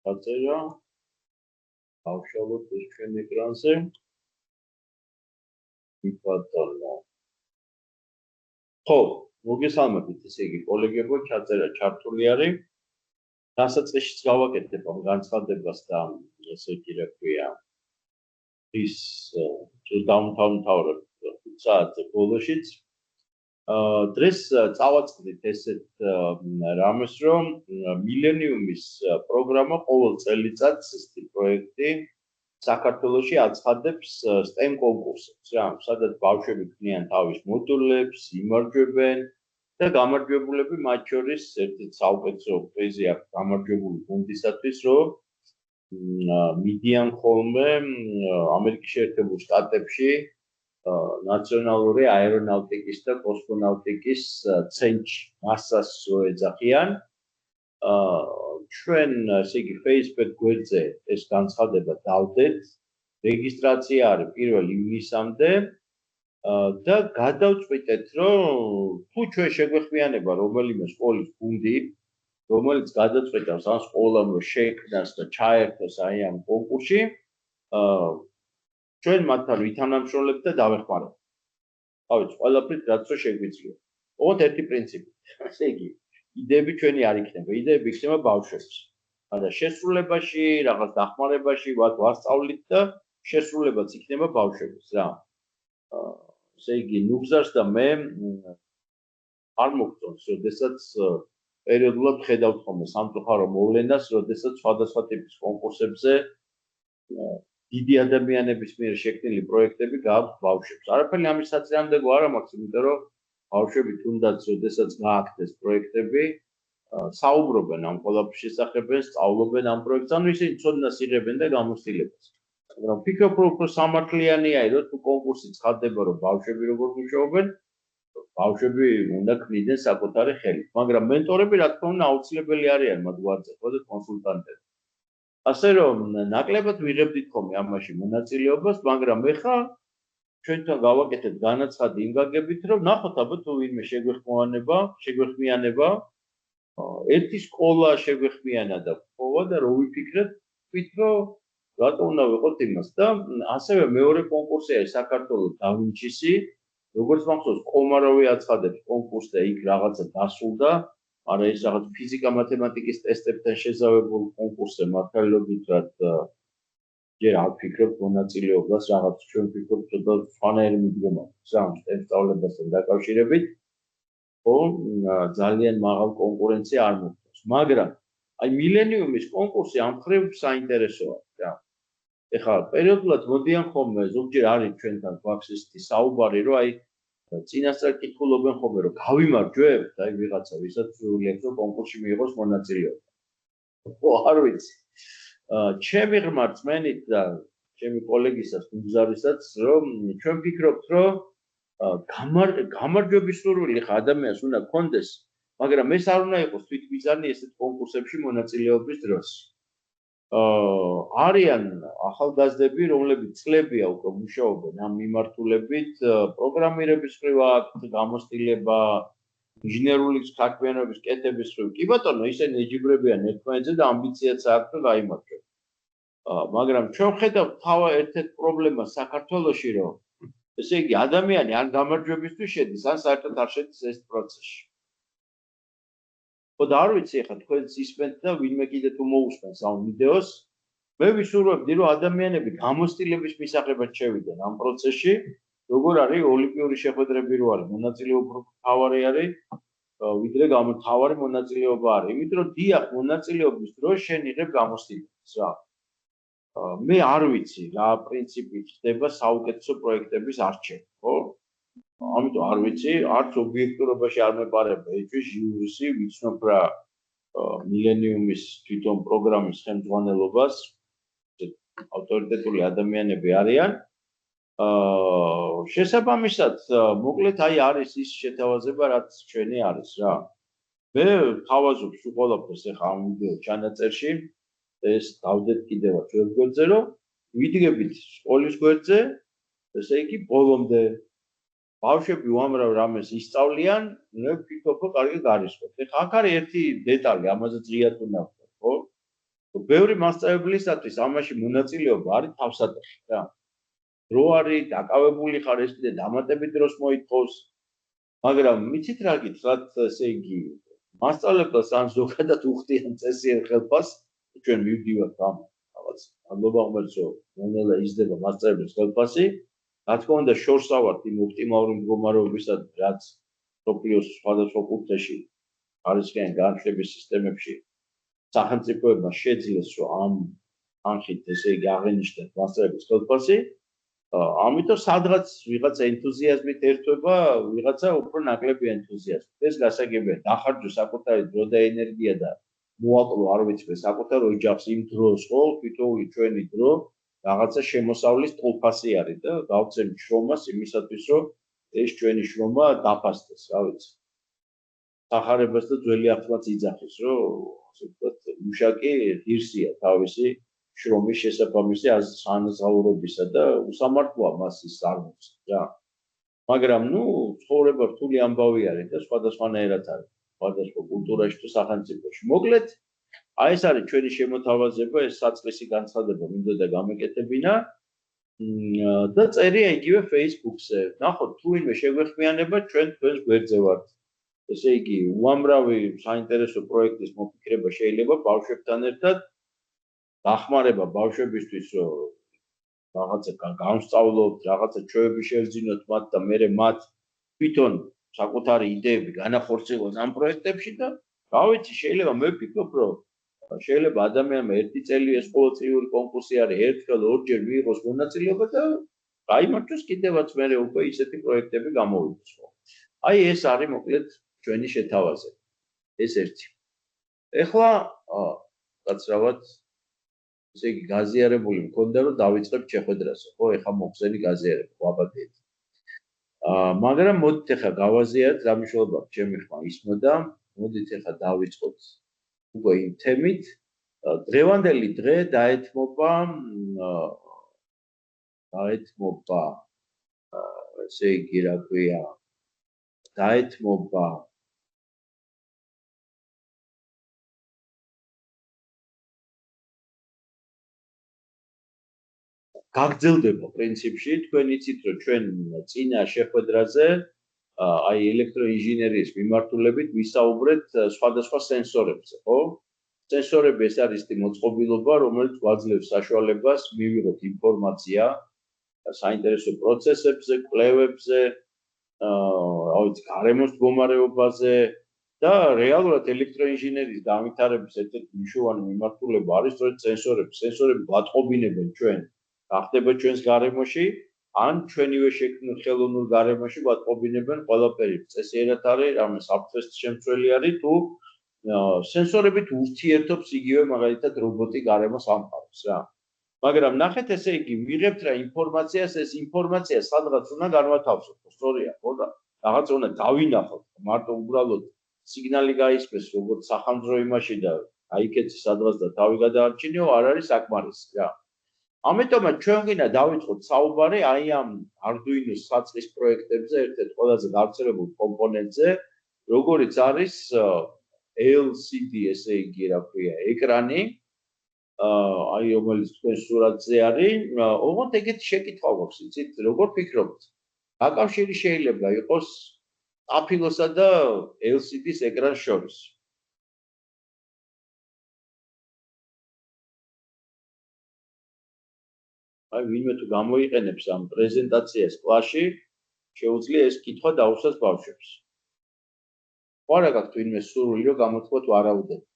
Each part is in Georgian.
დაწერა დავშალოთ ეს ჩვენ ეკრანზე. იბატონო. ხო, მოგესალმებით, ესე იგი, კოლეგებო, ჩაწერა ჩართული არის. დასაწყისშიც გავაკეთებ ამ განცხადებას და ესე იგი, რა ქვია, ის დავთავრებ 5 საათზე ბოლოშიც. დღეს წავაწყდით ესეთ რამეს, რომ მილენიუმის პროგრამა ყოველ წელიწადს ესეთი პროექტი საქართველოში აცხადებს STEM კონკურსებს, რა, სადაც ბავშვები ქმნიან თავის მოდულებს, იმარჯვებენ და გამარჯვებულები მათ შორის ერთ-ერთი საუკეთესო პრიზი აქვს გამარჯვებული გუნდისათვის, რომ მიდიან ხოლმე ამერიკის შეერთებულ შტატებში ნაციონალური აერონავტიკის და კოსმონავტიკის ცენტრში NASA-ს რო ეძახიან. ჩვენ ესე იგი Facebook გვერდზე ეს განცხადება დავდეთ. რეგისტრაცია არის 1 ივნისამდე და გადავწყვიტეთ, რომ თუ ჩვენ შეგვეხმიანება რომელიმე სკოლის გუნდი, რომელიც გადაწყვეტავს ამ სკოლამ რომ შექმნას და ჩაერთოს აი ამ კონკურსში, ჩვენ მათთან ვითანამშრომლებთ და დავეხმარებთ. ავიც ყველაფრით რაც რო შეგვიძლია. ოღონდ ერთი პრინციპი. ესე იგი, იდეები ჩვენი არ იქნება, იდეები იქნება ბავშვების. მაგრამ შესრულებაში, რაღაც დახმარებაში ვასწავლით და შესრულებაც იქნება ბავშვების, რა. ესე იგი, ნუგზარს და მე არ მოგწონს, როდესაც პერიოდულად ხედავთ ხოლმე სამწუხარო მოვლენას, როდესაც სხვადასხვა ტიპის კონკურსებზე დიდი ადამიანების მიერ შექმნილი პროექტები გააქვთ ბავშვებს. არაფერი ამის საწინააღმდეგო არ მაქვს, იმიტომ რომ ბავშვები თუნდაც როდესაც გააქვთ ეს პროექტები, საუბრობენ ამ ყველაფრის შესახებენ, სწავლობენ ამ პროექტს, ანუ ისინი ცოდნას იღებენ და გამოცდილებას. მაგრამ ვფიქრობ, რომ უფრო სამართლიანია, რომ თუ კონკურსი ცხადდება, რომ ბავშვები როგორ მუშაობენ, ბავშვები უნდა ქმნიდნენ საკუთარი ხელით. მაგრამ მენტორები, რა თქმა უნდა, აუცილებელი არიან მათ გვერდზე, ხო და კონსულტანტები. ასე რომ ნაკლებად ვიღებდით ხოლმე ამაში მონაწილეობას, მაგრამ ეხლა ჩვენთან გავაკეთეთ განაცხადი იმ გაგებით, რომ ნახოთ აბა თუ ვინმე შეგვეხმიანება, ერთი სკოლა შეგვეხმიანა და ყოვა და რო ვიფიქრეთ, ვთქვით, რომ რატო უნდა ვიყოთ იმას და ასევე მეორე კონკურსი არის საქართველოს დავინჩისი, როგორც მახსოვს, კომარავი აცხადებს კონკურსს და იქ რაღაცა დასულდა, არა ის რაღაც ფიზიკა-მათემატიკის ტესტებთან შეზავებულ კონკურსზე მართლობითად ჯერ არ ვფიქრობ მონაწილეობას, რაღაც ჩვენ ვფიქრობ ცოტა სხვანაირი მიდგომა აქვს ამ სწავლებასთან დაკავშირებით. ხო, ძალიან მაღალ კონკურენცია არ მოხდეს. მაგრამ აი მილენიუმის კონკურსი ამ მხრივ საინტერესოა, რა. ეხლა პერიოდულად მოდიან ხოლმე, ზოგჯერ არის ჩვენთან გვაქვს ესეთი საუბარი, რომ აი წინასწარ კითხულობენ ხოლმე, რომ გავიმარჯვებთ, აი ვიღაცა, ვისაც სურვილი აქვს, რომ კონკურსში მიიღოს მონაწილეობა. ხო, არ ვიცი. ჩემი ღრმა რწმენით და ჩემი კოლეგისას, ნუგზარისაც, რომ ჩვენ ვფიქრობთ, რომ გამარჯვების სურვილი ხა ადამიანს უნდა გქონდეს, მაგრამ ეს არ უნდა იყოს თვითმიზანი ესეთ კონკურსებში მონაწილეობის დროს. არიან ახალგაზრდები, რომლებიც წლებია უკვე მუშაობენ ამ მიმართულებით, პროგრამირების მხრივ აქვთ გამოცდილება, ინჟინერული საქმიანობის კეთების მხრივ. კი ბატონო, ისინი ეჯიბრებიან ერთმანეთზე და ამბიციაც აქვთ რომ გაიმარჯვებთ. მაგრამ ჩვენ ხედავთ ერთ-ერთ პრობლემას საქართველოში, რომ ესე იგი ადამიანი ან გამარჯვებისთვის შედის, ან საერთოდ არ შედის ეს პროცესში. ხო და არ ვიცი ახლა თქვენც ისმენთ და ვინმე კიდე თუ მოусმენს ამ ვიდეოს, მე ვისურვებდი რომ ადამიანები გამოცდილების მისაღებად შევიდნენ ამ პროცესში, როგორ არის ოლიმპიური შეხვედრები რო არის, მონაწილეობა თავარი არის, ვიდრე თავარი მონაწილეობა არის. იმიტომ რომ დიახ, მონაწილეობის დროს შენ იღებ გამოცდილებას, რა. მე არ ვიცი რა პრინციპით ხდება საუკეთესო პროექტების არჩევა, ხო? ამიტომ არ ვიცი, არც ობიექტურობაში არ მეპარება ეჭვი ჟიურისი, ვიცნობ რა მილენიუმის თვითონ პროგრამის ხელმძღვანელობას, ავტორიტეტული ადამიანები არიან. შესაბამისად, მოკლედ აი არის ის შეთავაზება, რაც ჩვენი არის რა. მე თავაზობ სულ ყველაფერს ახლა ამ ვიდეო ჩანაწერში, ეს დავდეთ კიდევაც ვებ გვერდზე, რომ ვიდგებით სკოლის გვერდზე, ესე იგი ბოლომდე ბავშვები უამრავ რამეს ისწავლიან, მე ვფიქრობ, რომ კარგი გარისხოთ. ეხლა აქ არის ერთი დეტალი, ამაზე ზიად უნდა ვთქვა, ხო? ბევრი მასწავლებლისათვის ამაში მონაწილეობა არის თავსატეხი რა. დრო არის, დაკავებული ხარ ეს კიდე დამატებით დროს მოითხოვს. მაგრამ მიცით რა გითხრათ, ესე იგი, მასწავლებელს ან ზოგადად უხდიან წესიერ ხელფას, ჩვენ მივდივართ ამ რაღაც მადლობა ღმერთო, მონელა იზრდება მასწავლებლის ხელფასი, რა თქმა უნდა შორს ავართ იმ ოპტიმალური მდგომარეობისა, რაც სოფლიოს სხვადასხვა კუთხეში ხარისხიანი განათლების სისტემებში სახელმწიფოებმა შეძლეს, რომ ამ თანხით ესე იგი აღენიშნათ მასწავლებლის ხელფასი. ამიტომ სადღაც ვიღაცა ენთუზიაზმით ერთვება, ვიღაცა უფრო ნაკლები ენთუზიაზმით. ეს გასაგებია, დახარჯო საკუთარი დრო და ენერგია და მოაკლო არ ვიცი საკუთარ ოჯახს იმ დროს, ხო, თვითონული ჩვენი დრო რაღაცა შემოსავლის ტოლფასი არის და გავცემთ შრომას იმისათვის, რომ ეს ჩვენი შრომა დაფასდეს, რა ვიცი. სახარებას და ძველი ახალს იძახის, რომ ასე ვთქვათ, მუშაკი ღირსია თავისი შრომის შესაბამისი ანაზღაურებისა და უსამართლოა მას ის არ მოწევს რა. მაგრამ ცხოვრება რთული ამბავი არის და სხვადასხვანაირად არის. სხვადასხვა კულტურაში თუ სახელმწიფოში. მოკლედ, აი ეს არის ჩვენი შემოთავაზება, ეს საწყისი განცხადება მინდოდა გამეკეთებინა და წერია იგივე Facebook-ზე. ნახოთ, თუ ვინმე შეგვეხმიანება, ჩვენ თქვენს გვერდზე ვართ. ესე იგი, უამრავი საინტერესო პროექტის მოფიქრება შეიძლება ბავშვებთან ერთად დახმარება ბავშვებისთვის, რომ რაღაცა განსწავლოთ, რაღაცა ჩვევები შევძინოთ მათ და მერე მათ თვითონ საკუთარი იდეები განახორციელონ ამ პროექტებში და რა ვიცი, შეიძლება მე ვფიქრობ, რომ შეიძლება ადამიანმა ერთი წელი ეს ყოველწლიური კონკურსი არის, ერთხელ ორჯერ მიიღოს მონაწილეობა და გაიმართოს კიდევაც მერე უკვე ისეთი პროექტები გამოვიდეს. აი ეს არის მოკლედ ჩვენი შეთავაზება. ეს ერთი. ეხლა გაცრავად ესე იგი გაზიარებული მქონდა რომ დავიწყებ შეხვედრას, ხო, ეხლა მოხსენი გაზიარება, ვაბადეთ. მაგრამ მოდით ეხლა გავაზიაროთ რა მნიშვნელობა აქვს ჩემი ხმა ისმოდა, მოდით ეხლა დავიწყოთ უკვე იმ თემით. დღევანდელი დღე დაეთმობა ესე იგი რა ქვია, დაეთმობა გაგრძელდება პრინციპში, თქვენ იცით რომ ჩვენ წინა შეხვედრაზე აი ელექტროინჟინერიის მიმართულებით ვისაუბრეთ სხვადასხვა სენსორებზე, ხო? სენსორები ეს არის ის მოწყობილობა, რომელიც გვაძლევს საშუალებას მივიღოთ ინფორმაცია საინტერესო პროცესებზე, კვლევებზე, რა ვიცი, გარემოს მდგომარეობაზე და რეალურად ელექტროინჟინერიის განვითარების ერთ-ერთი მნიშვნელოვანი მიმართულება არის სწორედ სენსორები. სენსორები გვატყობინებენ ჩვენ გახდება ჩვენს გარემოში, ან ჩვენივე შექმნილ ხელოვნურ გარემოში გვატყობინებენ ყველაფერი. წესიერად არის, რამე საფრთხეს შემცველი არის, თუ სენსორებით ურთიერთობს იგივე მაგალითად რობოტი გარემოს ამყარებს რა. მაგრამ ნახეთ, ესე იგი, ვიღებთ რა ინფორმაციას, ეს ინფორმაცია სადღაც უნდა განვათავსოთ, სწორია, ხო და რაღაც უნდა დავინახოთ, მარტო უბრალოდ სიგნალი გაისმეს, როგორც სახანძრო იმაში და აიქეცი სადღაც და თავი გადაარჩინიო, არ არის საკმარისი რა. ამიტომაც ჩვენ გინდა დავიწყოთ საუბარი აი ამ Arduino-s საწყის პროექტებზე, ერთ-ერთ ყველაზე გავრცელებულ კომპონენტზე, როგორიც არის LCD, ესე იგი, რა ქვია, ეკრანი, აი რომელიც თქვენ სურათზე არის, ოღონდ ეგეთი შეკითხვა გვაქვს, იცით, როგორ ფიქრობთ? რა კავშირი შეიძლება იყოს აფილოსა და LCD-s ეკრანს შორის? აი ვინმე თუ გამოიყენებს ამ პრეზენტაციას კლასში, შეუძლია ეს კითხვა დაუსვას ბავშვებს. ხო არა გაქვთ ვინმე სურვილი რომ გამოთქვათ ვარაუდები?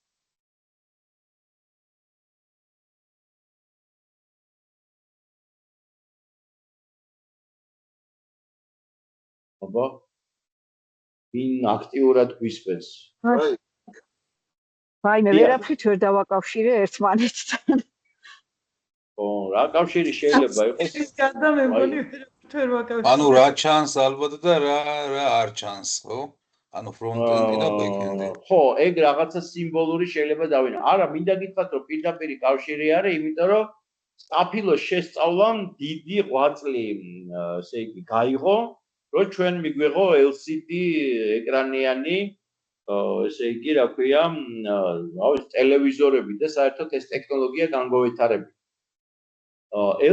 აბა ვინ აქტიურად გვისმენს? აი მე ვერაფრით ვერ დავაკავშირე ერთმანეთთან. ო, რა კავშირი შეიძლება იყოს? და მე მგონი ვერაფრით ვერ ვაკავშირე. ანუ რა ჩანს ალბათ და რა არ ჩანს, ხო? ანუ ფრონტენდი და ბექენდი. ხო, ეგ რაღაცა სიმბოლური შეიძლება დავინახო. არა, მინდა გითხრათ, რომ პირდაპირი კავშირი არის, იმიტომ რომ საფილოს შესწავლამ დიდი ღვაწლი, ესე იგი, გაიღო, რომ ჩვენ მიგვიღო LCD ეკრანიანი ესე იგი, რა ქვია, ტელევიზორები და საერთოდ ეს ტექნოლოგია განგვევითარებინა.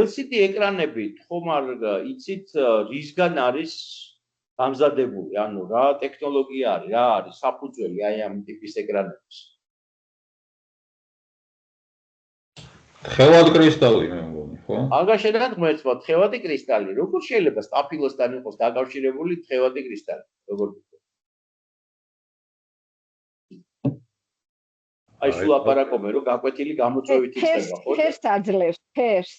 LCD ეკრანები ხომ არ იცით რისგან არის გამზადებული, ანუ რა ტექნოლოგია არის, რა არის საფუძველი აი ამ ტიპის ეკრანების. თხევადი კრისტალი მე მგონი, ხო? აგაშენებთ ღმერთმა თხევადი კრისტალი, როგორ შეიძლება სტაფილოსთან იყოს დაკავშირებული თხევადი კრისტალი, როგორ აი სულ აპარაკობენ რომ გაკვეთილი გამოწვევით იწყება, ხო? ფერს აძლევს, ფერის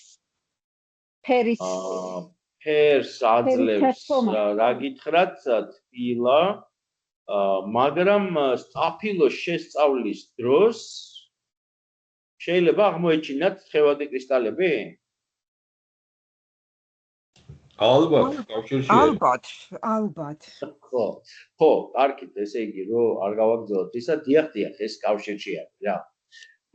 ფერს აძლევს, რა გითხრათ, თბილა, მაგრამ სტაფილოს შესწავლის დროს შეიძლება აღმოეჩინათ თხევადი კრისტალები? ალბათ, კავშირში. ალბათ. ხო, კარგით, ესე იგი, რომ არ გავაგზავნოთ ისა, დიახ, ეს კავშირში არის, რა.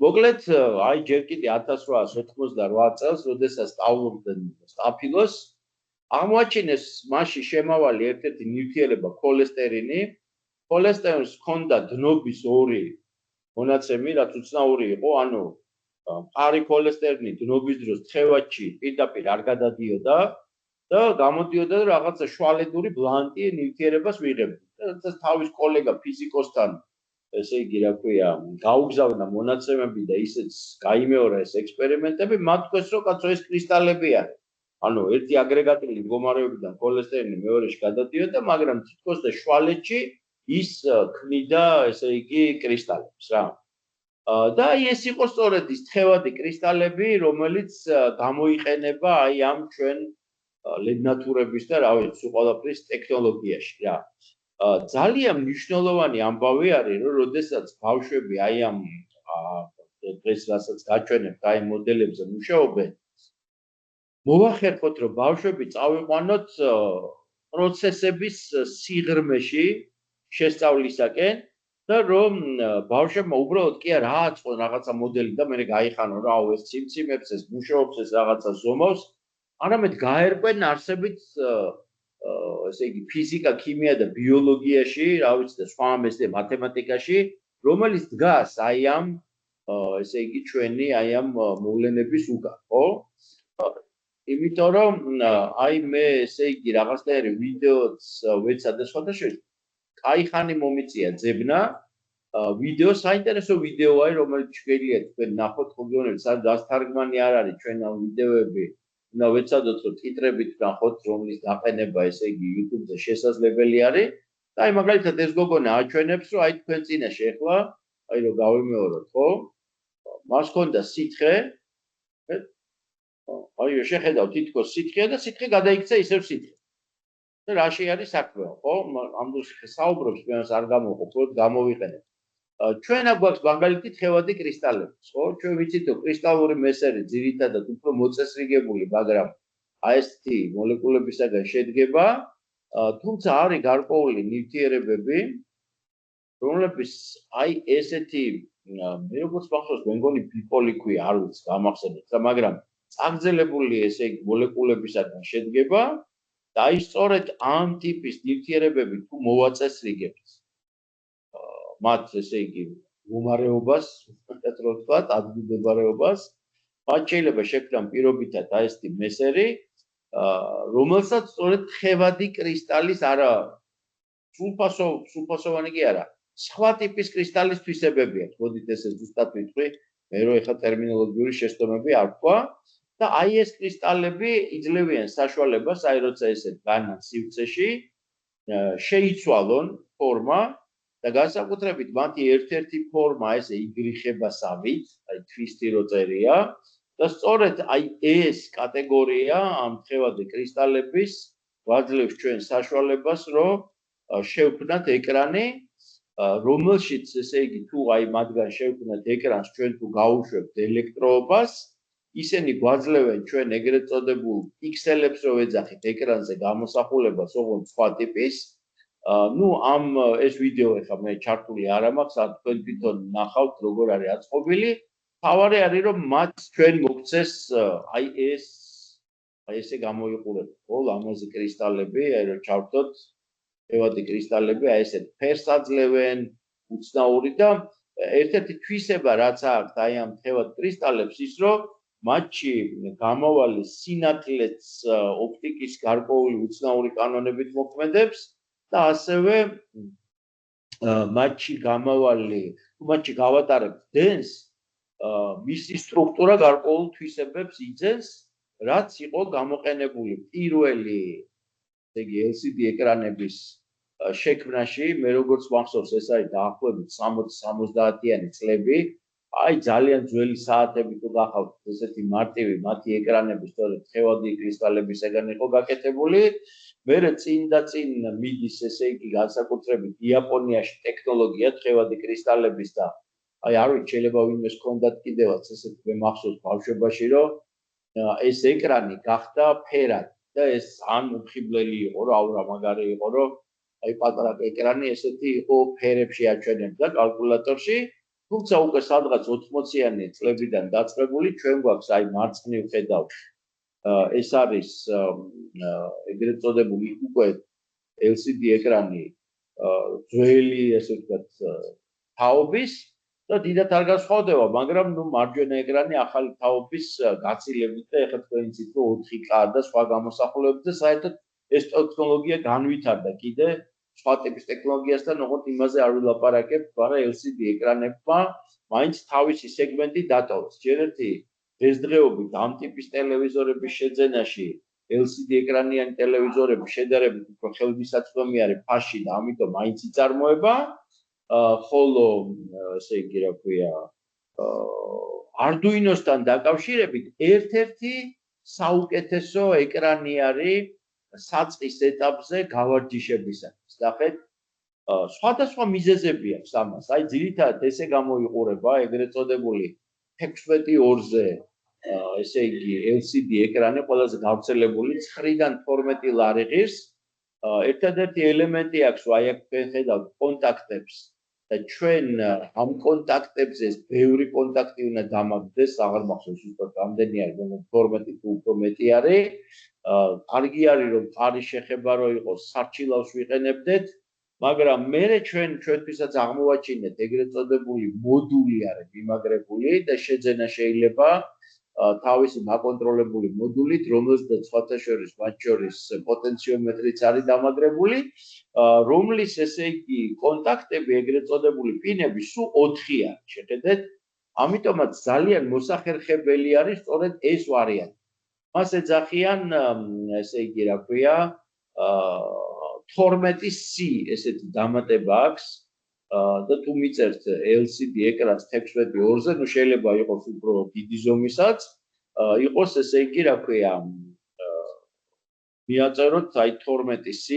მოკლედ, აი ჯერ კიდე 1888 წელს, როდესაც სწავლობდნენ სტაფილოს, აღმოაჩინეს მასში შემავალი ერთ-ერთი ნივთიერება ქოლესტერინი. ქოლესტერინს ჰქონდა დნობის ორი მონაცემი, რაც უცნაური იყო, ანუ მყარი ქოლესტერინი დნობის დროს თხევადში პირდაპირ არ გადადიოდა და გამოდიოდა და რაღაცა შუალედური ბლანტი ნივთიერებას ვიღებდა. როდესაც თავის კოლეგა ფიზიკოსთან, ესე იგი, რა ქვია, გაუგზავნა მონაცემები და ისეც გაიმეორა ეს ექსპერიმენტები, მათ თქვეს, რომ კაცო ეს კრისტალები არის. ანუ ერთი აგრეგატული მდგომარეობიდან ქოლესტერინი მეორეში გადადიოდა, მაგრამ თითქოს და შუალედში ის ქმნიდა, ესე იგი, კრისტალებს რა. და აი ეს იყო სწორედ ის თხევადი კრისტალები, რომელიც გამოიყენება აი ამ ჩვენ ლედნათურების და რა ვიცი, სულ ყველაფრის ტექნოლოგიაში რა. ძალიან მნიშვნელოვანი ამბავი არის, რომ როდესაც ბავშვები აი ამ დღეს რასაც გაჩვენებთ აი მოდელებზე მუშაობენ, მოვახერხოთ, რომ ბავშვები წავიყვანოთ პროცესების სიღრმეში შესწავლისაკენ და რომ ბავშვებმა უბრალოდ კი არა აწყონ რაღაცა მოდელი და მერე გაიხანონ, რა ეს ციმციმებს, ეს მუშაობს, ეს რაღაცა ზომავს, არამედ გაერკვენ არსებით ესე იგი ფიზიკა, ქიმია და ბიოლოგიაში, რა ვიცი და სხვა ამაზე მათემატიკაში, რომელიც დგას აი ამ ესე იგი ჩვენი აი ამ მოვლენების უკან, ხო? იმიტომ რომ აი მე ესე იგი რაღაცნაირი ვიდეოც ვეცა და სხვათა შორის კაი ხანი მომიწია ძებნა ვიდეო საინტერესო ვიდეოა რომელიც შეიძლება თქვენ ნახოთ ხობიონებს სადაც დასთარგმანი არ არის ჩვენ ამ ვიდეოები უნდა ვეცადოთ რომ ტიტრებით ნახოთ რომლის დაყენება ესე იგი YouTube-ზე შესაძლებელი არის და აი მაგალითად ეს გოგონა აჩვენებს რომ აი თქვენ წინაშე ახლა აი რომ გავიმეოროთ ხო მას ჰქონდა სითხე აი შეხედავ თითქოს სითხეა და სითხე გადაიქცა ისევ სითხე და რაში არის საქმე ხო ამ დროს საუბრობს ჩვენს არ გამოყოფოთ გამოვიყენეთ ჩვენ აგვაქვს მაგალითი თხევადი კრისტალები ხო ჩვენ ვიცით რომ კრისტალური მესერი ძირითადად უფრო მოწესრიგებული მაგრამ AST მოლეკულებისაგან შედგება თუმცა არის გარკვეული ნივთიერებები რომლებიც აი ესეთი მე როგორც მახსოვს მე მგონი ბიპოლიქვი არ ვიცი გამახსენეთ და მაგრამ წაგრძელებული ესე იგი მოლეკულებისაგან შედგება და აი სწორედ ამ ტიპის ნივთიერებები თუ მოვაწესრიგებთ მათ ესე იგი მდგომარეობას მეტად რო ვთქვათ ადგილმდებარეობას მათ შეიძლება შექმნან პირობითად AST მესერი რომელსაც სწორედ თხევადი კრისტალის არა სულფასოვანი კი არა სხვა ტიპის კრისტალის თვისებები აქვს მოდით ესე ზუსტად ვიტყვი მე რო ეხა ტერმინოლოგიური შეცდომები არ ვქვა და აი ეს კრისტალები იძლევიან საშუალებას აი როცა ესე განან სივრცეში შეიცვალონ ფორმა და განსაკუთრებით მათი ერთ-ერთი ფორმა ესე იგრიხებასავით აი თვისტი რო წერია და სწორედ აი ეს კატეგორია ამ თხევადი კრისტალების გვაძლევს ჩვენ საშუალებას რომ შევქმნათ ეკრანი რომელშიც ესე იგი თუ აი მათგან შევქმნათ ეკრანს ჩვენ თუ გაუშვებთ ელექტროობას ისინი გვაძლევენ ჩვენ ეგრეთ წოდებულ პიქსელებს რო ვეძახით ეკრანზე გამოსახულებას ოღონდ სხვა ტიპის ну ამ ეს ვიდეო ეხა მე ჩართული არ მაქვს ან თქვენ თვითონ ნახავთ როგორ არის აწყობილი თავარი არის რომ მათ ჩვენ მოგცეს აი ესე გამოიყურებთ ხო ლამაზი კრისტალები აი რომ ჩავთოთ ევადი კრისტალები აი ესეთ ფერს აძლევენ უცნაური და ერთ-ერთი თვისება რაც აქვს აი ამ თხევად კრისტალებს ის რომ მათში გამავალი სინათლეც ოპტიკის გარკვეული უცნაური კანონებით მოქმედებს და ასევე მათში გამავალი მათში გავატარებთ დენს მისი სტრუქტურა გარკვეულ თვისებებს იძენს რაც იყო გამოყენებული პირველი ესე იგი LCD ეკრანების შექმნაში მე როგორც მახსოვს ეს არის დაახლოებით 60-70-იანი წლები აი ძალიან ძველი საათები თუ გახავთ ესეთი მარტივი მათი ეკრანები სწორედ თხევადი კრისტალებისგან იყო გაკეთებული მერე წინ და წინ მიდის ესე იგი განსაკუთრებით იაპონიაში ტექნოლოგია თხევადი კრისტალების და აი არ ვიცი შეიძლება ვინმეს ჰქონდათ კიდევაც ესეთი მე მახსოვს ბავშვობაში რომ ეს ეკრანი გახდა ფერად და ეს ძალიან უხიბლელი იყო რა აურა მაგარი იყო რომ აი პატარა ეკრანი ესეთი იყო ფერებში აჩვენებდა კალკულატორში თუმცა უკვე სადღაც 80-იანი წლებიდან დაწყებული ჩვენ გვაქვს აი მარცხნივ ხედავთ ეს არის ეგრეთ წოდებული უკვე LCD ეკრანი ძველი ესე ვთქვათ თაობის და დიდად არ განსხვავდება მაგრამ ნუ მარჯვენა ეკრანი ახალი თაობის გაცილებით და ეხლა თქვენ იცით რომ 4K და სხვა გამოსახულებებით და საერთოდ ეს ტექნოლოგია განვითარდა კიდე სხვა ტიპის ტექნოლოგიასთან ოღონდ იმაზე არ ვილაპარაკებ მაგრამ LCD ეკრანებმა მაინც თავისი სეგმენტი დატოვეს ჯერ ერთი დღესდღეობით ამ ტიპის ტელევიზორების შეძენაში LCD ეკრანიანი ტელევიზორები შედარებით უფრო ხელმისაწვდომი არის ფასში და ამიტომ მაინც იწარმოება ხოლო ესე იგი რა ქვია Arduino-სთან დაკავშირებით ერთ-ერთი საუკეთესო ეკრანი არის საწყის ეტაპზე გავარჯიშებისათვის. ნახეთ, სხვადასხვა მიზეზები აქვს ამას. აი ძირითადად ესე გამოიყურება ეგრეთ წოდებული 16:2-ზე ესე იგი LCD ეკრანი ყველაზე გავრცელებული 9-დან 12 ლარი ღირს. ერთადერთი ელემენტი აქვს, აი აქ ხედავთ კონტაქტებს და ჩვენ ამ კონტაქტებზე ბევრი კონტაქტი უნდა დამაგდეს, აღარ მახსოვს უბრალოდ რამდენი არის, 12 თუ უფრო მეტი არის. კარგი არის რომ ფარის შეხება რო იყოს, სარჩილავს ვიყენებდეთ, მაგრამ მერე ჩვენთვისაც აღმოვაჩინეთ ეგრეთ წოდებული მოდული არის მიმაგრებული და შეძენა შეიძლება თავისი მაკონტროლებული მოდულით, რომელზეც სხვათა შორის მათ შორის პოტენციომეტრიც არის დამაგრებული, რომლის ესე იგი კონტაქტები ეგრეთ წოდებული პინები სულ 4 არის. შეხედეთ, ამიტომაც ძალიან მოსახერხებელი არის სწორედ ეს ვარიანტი. მას ეძახიან ესე იგი რა ქვია 12C ესეთი დამატება აქვს და თუ მიწერთ LCD ეკრანს 16:2-ზე, ნუ შეიძლება იყოს უფრო დიდი ზომისაც, იყოს ესე იგი რა ქვია მიაწეროთ აი 12C,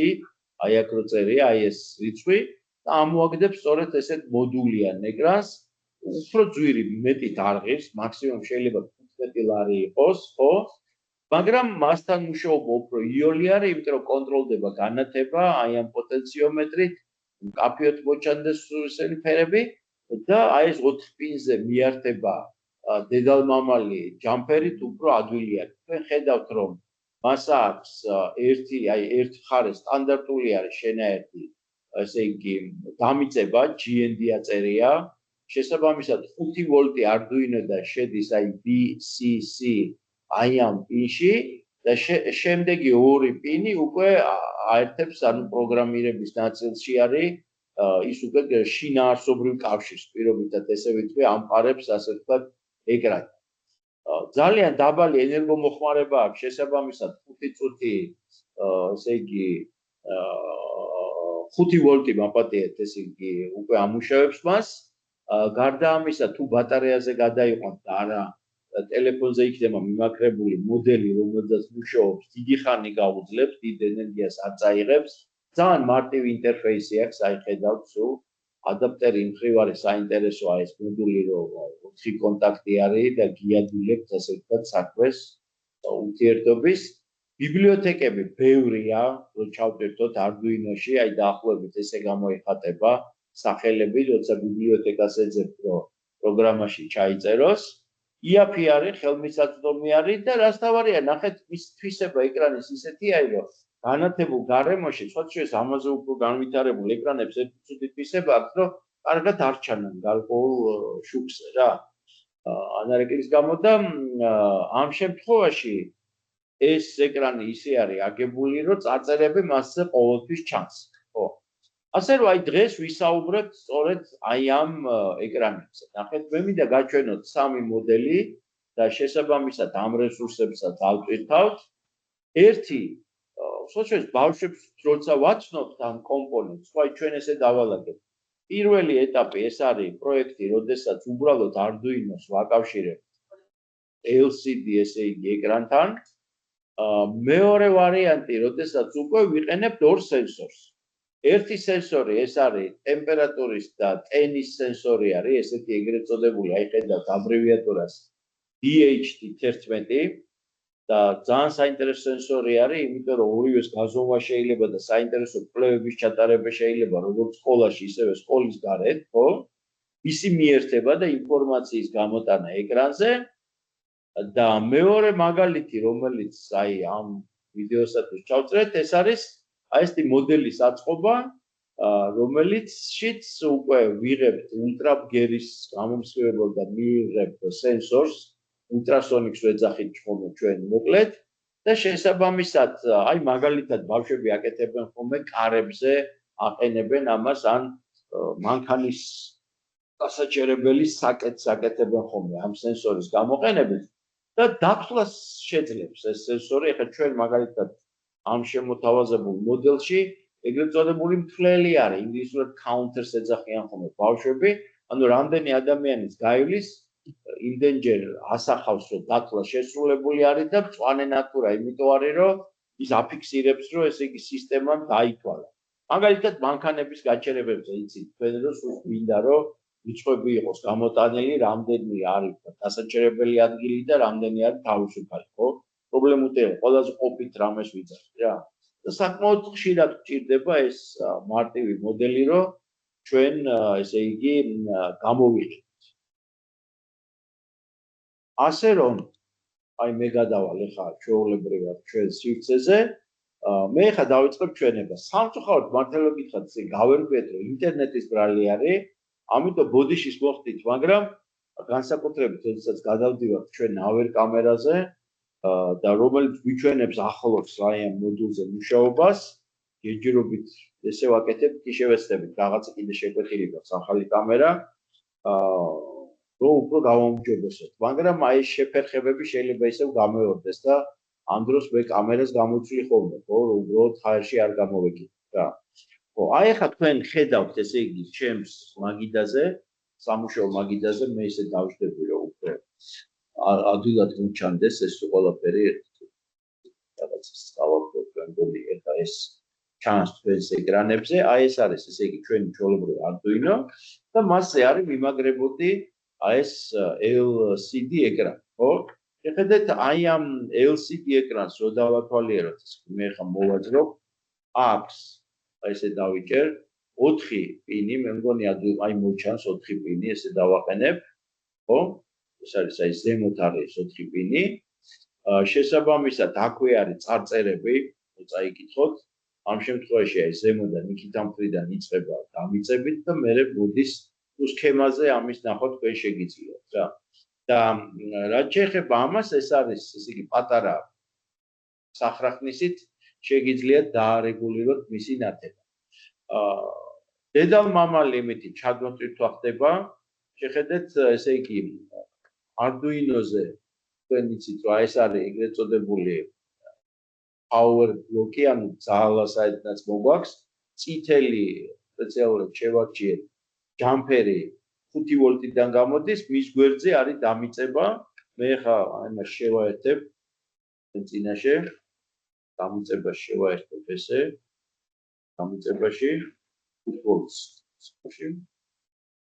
აი აქ რო წერია, აი ეს რიცხვი და ამოაგდებს სწორედ ესეთ მოდულიან ეკრანს, უფრო ძვირი მეტით არ ღირს, მაქსიმუმ შეიძლება 15 ლარი იყოს, ხო? მაგრამ მასთან მუშაობა უფრო იოლი არის, იმიტომ რომ კონტროლდება განათება, აი ამ პოტენციომეტრით, კაფეოთ მოჩანდეს ესენი ფერები და აი ეს 4 პინზე მიართება დედალმამალი ჯამპერით უფრო ადვილი არის. თქვენ ხედავთ რომ მას აქვს ერთ მხარე სტანდარტული არის შენაერთი, ესე იგი დამიწება GND აწერია, შესაბამისად 5 ვოლტი Arduino-დან შედის აი VCC აი ამ პინში და შემდეგი ორი პინი უკვე აერთებს ანუ პროგრამირების ნაწილში არის ის უკვე შინაარსობრივ კავშირს პირობითად ესე ვიტყვი ამყარებს ასე ვთქვათ ეკრანი. ძალიან დაბალი ენერგომოხმარება აქვს შესაბამისად 5 წუთი ესე იგი 5 ვოლტი მაპატიეთ ესე იგი უკვე ამუშავებს მას. გარდა ამისა თუ ბატარეაზე გადაიყვანთ და არა ტელეფონზე იქნება მიმაგრებული მოდელი, რომელზეც მუშაობს, დიდი ხანი გაუძლებს, დიდ ენერგიას არ წაიღებს. ძალიან მარტივი ინტერფეისი აქვს, აი ხედავთ სულ. ადაპტერი მხრივ არის საინტერესო აი ეს მოდული, რომ 4 კონტაქტი არის და გიადვილებს ასე ვთქვათ საქმეს ურთიერთობის. ბიბლიოთეკები ბევრია, რომ ჩავტვირთოთ Arduino-ში, აი დაახლოებით ესე გამოიხატება სახელები, როცა ბიბლიოთეკას ეძებთ, რომ პროგრამაში ჩაიწეროს. IAP არის, ხელმისაწვდომი არის და რას თავარია, ნახეთ, მის თვისება ეკრანის ისეთი არის, რომ განათებულ გარემოში, სხვათა შორის ამაზე უფრო განვითარებულ ეკრანებს ერთი ცუდი თვისება აქვს, რომ კარგად არ ჩანან გარკვეულ შუქზე რა. ანარეკლის გამო და ამ შემთხვევაში ეს ეკრანი ისე არის აგებული, რომ წარწერები მასზე ყოველთვის ჩანს. ხო. ასე რომ აი დღეს ვისაუბრებთ სწორედ აი ამ ეკრანებზე. ნახეთ, მე მინდა გაჩვენოთ სამი მოდელი და შესაბამისად ამ რესურსებსაც ავტვირთავთ. ერთი, სოციალურ ბავშვებს როცა ვაცნობთ ამ კომპონენტს, ხო აი ჩვენ ესე დავალაგებთ. პირველი ეტაპი ეს არის პროექტი, როდესაც უბრალოდ Arduino-ს ვაკავშირებთ LCD, ესე იგი ეკრანთან. მეორე ვარიანტი, როდესაც უკვე ვიყენებთ ორ სენსორს. ერთი სენსორი ეს არის ტემპერატურის და ტენის სენსორი არის, ესეთი ეგრეთ წოდებული, აი ხედავთ აბრევიატურას DHT11 და ძალიან საინტერესო სენსორი არის, იმიტომ რომ ორივეს გაზომვა შეიძლება და საინტერესო კვლევების ჩატარება შეიძლება როგორც სკოლაში, ისევე სკოლის გარეთ, ხო? ისი მიერთება და ინფორმაციის გამოტანა ეკრანზე და მეორე მაგალითი, რომელიც აი ამ ვიდეოსათვის ჩავწერეთ, ეს არის აი ესეთი მოდელის აწყობა, რომელიცშიც უკვე ვიღებთ ულტრაბგერის გამომსხივებელ და მიიღებთ სენსორს, ultrasonics ვეძახით ხოლმე ჩვენ მოკლედ და შესაბამისად, აი მაგალითად ბავშვები აკეთებენ ხოლმე კარებზე, აყენებენ ამას ან მანქანის დასაჭერებელი საკეთს აკეთებენ ხოლმე ამ სენსორის გამოყენებით და დათვლას შეძლებს ეს სენსორი. ეხლა ჩვენ მაგალითად ამ შემოთავაზებულ მოდელში ეგრეთ წოდებული მთლელი არის, ინგლისურად counters ეძახიან ხოლმე ბავშვები, ანუ რამდენი ადამიანის გაივლის იმდენჯერ ასახავს, რომ დათვლა შესრულებული არის და მწვანე ნატურა, იმიტომ არის, რომ ის აფიქსირებს, რომ ესე იგი სისტემამ დაითვალა. მაგალითად, მანქანების გაჩერებებზე იცით, თქვენ რომ სულ გვინდა, რომ რიცხვები იყოს გამოტანილი, რამდენი არის დასაჭერებელი ადგილი და რამდენი არის თავისუფალი, ხო? პრობლემუტია, ყველაზე ყოფით რამეს ვიძახთ რა. და საკმაოდ ხშირად გვჭირდება ეს მარტივი მოდელი, რომ ჩვენ ესე იგი გამოვიყენოთ. ასე რომ აი მე გადავალ ახლა ჩვეულებრივად ჩვენ სივრცეზე, მე ახლა დავიწყებ ჩვენებას. სამწუხაროდ მართლა გითხრათ, ისე გავერკვიეთ, რომ ინტერნეტის ბრალი არის, ამიტომ ბოდიშის მოხდით, მაგრამ განსაკუთრებით როდესაც გადავდივართ ჩვენ ნავერ კამერაზე და რომელიც გვიჩვენებს ახლოს აი ამ მოდულზე მუშაობას, ჯერჯერობით ესე ვაკეთებთ, კი შევეცდებით, რაღაცა კიდე შეკვეთილი გვაქვს ახალი კამერა, რომ უფრო გავაუმჯობესოთ. მაგრამ აი ეს შეფერხებები შეიძლება ისევ გამეორდეს და ამ დროს მე კამერას გამოვცვლი ხოლმე, ხო, რომ უბრალოდ ჰაერში არ გამოვეკიდოთ რა. ხო, აი ახლა თქვენ ხედავთ, ესე იგი, ჩემს მაგიდაზე, სამუშაო მაგიდაზე, მე ისე დავждები, რომ უფრო ადვილად მომჩანდეს ეს ყველაფერი რაღაც სწავლობთ თქვენი ეხა ეს ჩანს თქვენს ეკრანებზე, აი ეს არის, ესე იგი, ჩვენი ჩვეულებრივი Arduino და მასზე არის მიმაგრებული აი ეს LCD ეკრანი, ხო? შეხედეთ, აი ამ LCD ეკრანს რო დავათვალიეროთ, მე ხა მოვაძრობ, აქვს აი ესე დავიჭერ 4 პინი, მე მგონი აი მოჩანს 4 პინი, ესე დავაყენებ, ხო? ეს არის აი ზემოთ არის 4 პინი. შესაბამისად, აქვე არის წარწერები, წაიკითხოთ. ამ შემთხვევაში აი ზემოდან იქით ამ მხრიდან იწყება დამიწებით და მერე მოდის სქემაზე ამის ნახვა თქვენ შეგიძლიათ რა. და რაც შეეხება ამას, ეს არის ესე იგი პატარა სახრახნისით შეგიძლიათ დაარეგულიროთ მისი ნათება. დედალ-მამალი იმითი ჩადმოწვირთვა ხდება. შეხედეთ, ესე იგი Arduino-ზე თქვენ იცით, რომ ეს არის ეგრეთ წოდებული power block-ი, ანუ ძალა საერთოდ მოგვაქვს, წითელი სპეციალურად შევარჩიეთ ჯამპერი 5 ვოლტიდან გამოდის, მის გვერდზე არის დამიწება. მე ხა ამას შევაერთებ წინაშე, დამიწებას შევაერთებ ესე, დამიწებაში 5 ვოლტს.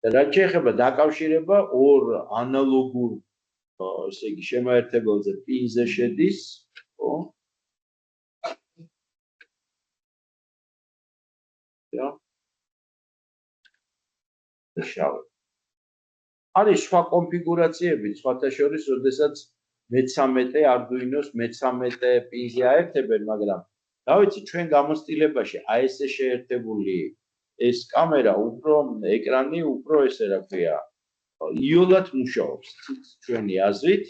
და რაც შეეხება დაკავშირება ორ ანალოგურ ესე იგი შემაერთებელზე პინზე შედის, ხო? და შავ. არის სხვა კონფიგურაციები, სხვათა შორის, როდესაც მე-13 Arduino-ს მე-13 პინზე აერთებენ, მაგრამ რა ვიცი, ჩვენ გამოცდილებაში აი ესე შეერთებული ეს კამერა ეკრანი უფრო ესე რა ქვია, იოლად მუშაობს ჩვენი აზრით.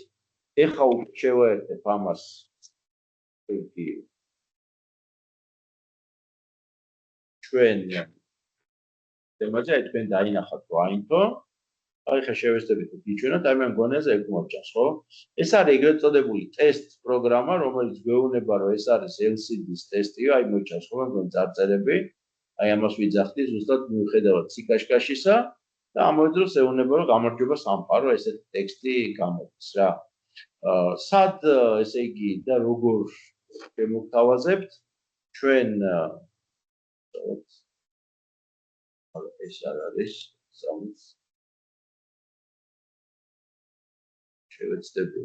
ეხლა შევაერთებ ამას ჩვენ თემაზე თქვენ დაინახავთ აინთო. აი ხა შევეცდებით გიჩვენოთ, აი მე მგონიაზე ეგ მომჭას, ხო? ეს არის ეგრეთ წოდებული ტესტ პროგრამა, რომელიც გვეუბნება, რომ ეს არის LCD-ის ტესტიო, აი მოჭას, ხო, მე მგონი წარწერები. აი ამას ვიძახდი ზუსტად მიუხედავად ციკაშკაშისა და ამავე დროს ეუბნება, რომ გამარჯობა სამყარო, ესეთი ტექსტი გამოდის რა. სად ესე იგი და როგორ შემოგთავაზებთ ჩვენ ეს არ არის სამის შევეცდები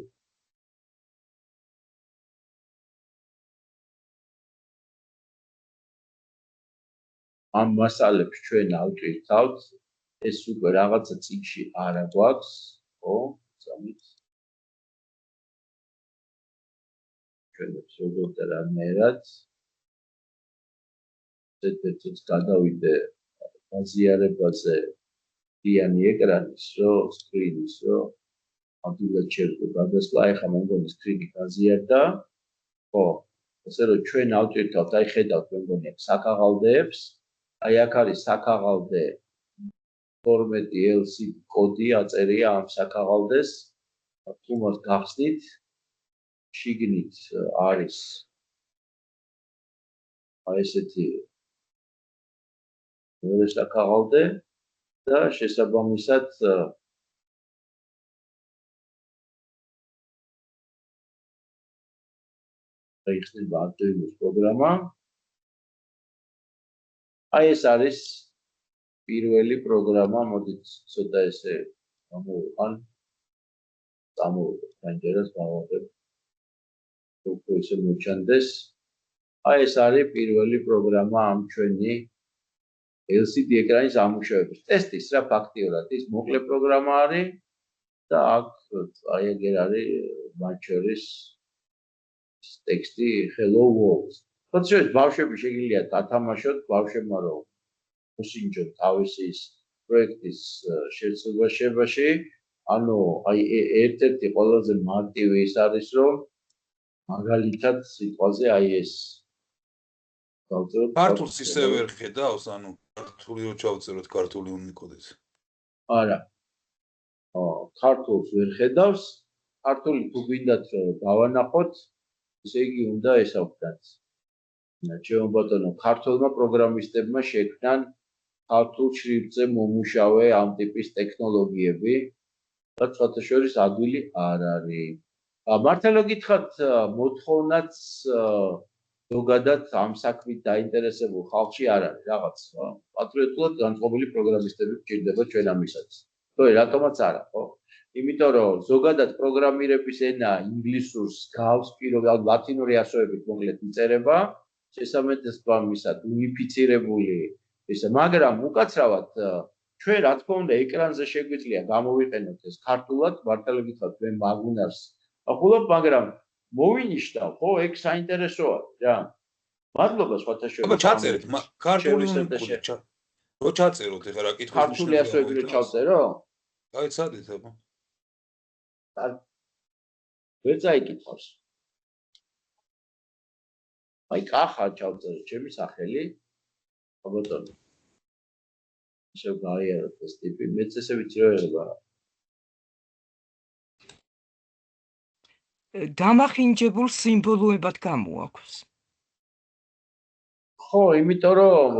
ამ მასალებს ჩვენ ავჭირთავთ ეს უკვე რაღაცა წიგნში არა გვაქვს ხო სამის ჩვენებს როგორ და რამერად ზედმეტად გადავიდე გაზიარებაზე დიანი ეკრანის რო სკრინის რო ადვილად შეიძლება გადასვლა ეხლა მე მგონი სკრინი გაზიარდა ხო ასე რომ ჩვენ ავჭირთავთ აი ხედავთ მე მგონი აქ საქაღალდეებს აი აქ არის საქაღალდე ფორმეტი LCD კოდი აწერია ამ საქაღალდეს თუ მას გახსნით შიგნით არის აი ესეთი მეორე საქაღალდე და შესაბამისად ხდება Arduino-ის პროგრამა. აი ეს არის პირველი პროგრამა, მოდით ცოტა ესე გამოვიყან. გამოვიყენდეს გავაღებ. უფრო ისე მოჩანდეს. აი ეს არის პირველი პროგრამა ამ ჩვენი LCD ეკრანის ამუშავების. ტესტის რა ფაქტიურად ის მოკლე პროგრამა არის და აქ აი ეგერ არის მათ შორის ტექსტი hello world. ხოთშეს ბავშვები შეგიძლიათ ათამაშოთ ბავშვებმა რომ უსინჯონ თავისი პროექტის შესაძლებლობაში. ანუ აი ერთ-ერთი ყველაზე მარტივი ის არის რომ მაგალითად სიტყვაზე აი ეს ქართულს ისე ვერ ხედავს, ანუ ქართული რო ჩავწეროთ ქართული უნიკოდით. არა. ქართულს ვერ ხედავს. ქართული თუ გინდათ დავანახოთ ესე იგი უნდა ესაუბროთ. ჩემო ბატონო, ქართულმა პროგრამისტებმა შექმნან ქართულ შრიფტზე მომუშავე ამ ტიპის ტექნოლოგიები და ცოტა შორის ადვილი არ არის. მართლა გითხრათ, მოთხოვნაც ზოგადად ამ საქმით დაინტერესებულ ხალხში არ არის რაღაც პატრიოტულად განწყობილი პროგრამისტები გჭირდება ჩვენ ამისაც. ხო, რატომაც არა, ხო? იმიტომ რომ ზოგადად პროგრამირების ენა ინგლისურს გავს პირობად ლათინური ასოებით მოკლედ იწერება შესაბამისად უნიფიცირებული ისე მაგრამ უკაცრავად ჩვენ რა თქმა უნდა ეკრანზე შეგვიძლია გამოვიყენოთ ეს ქართულად მართლა გითხრათ მე მაგუნარს ახულობ მაგრამ მოვინიშნავ ხო ეგ საინტერესოა რა მადლობა სხვათა შორის აბა ჩაწერეთ ქართული რო ჩაწეროთ ეხლა რა კითხვის ქართული ასოები რო ჩავწერო გაიცადეთ აბა ვერ წაიკითხავს. აი კახა ჩავწერე ჩემი სახელი. ბატონო. ისევ გაიაროთ ეს ტიპი, მეც ესე ვიცი რა ერება. დამახინჯებულ სიმბოლოებად გამოაქვს. ხო, იმიტომ რომ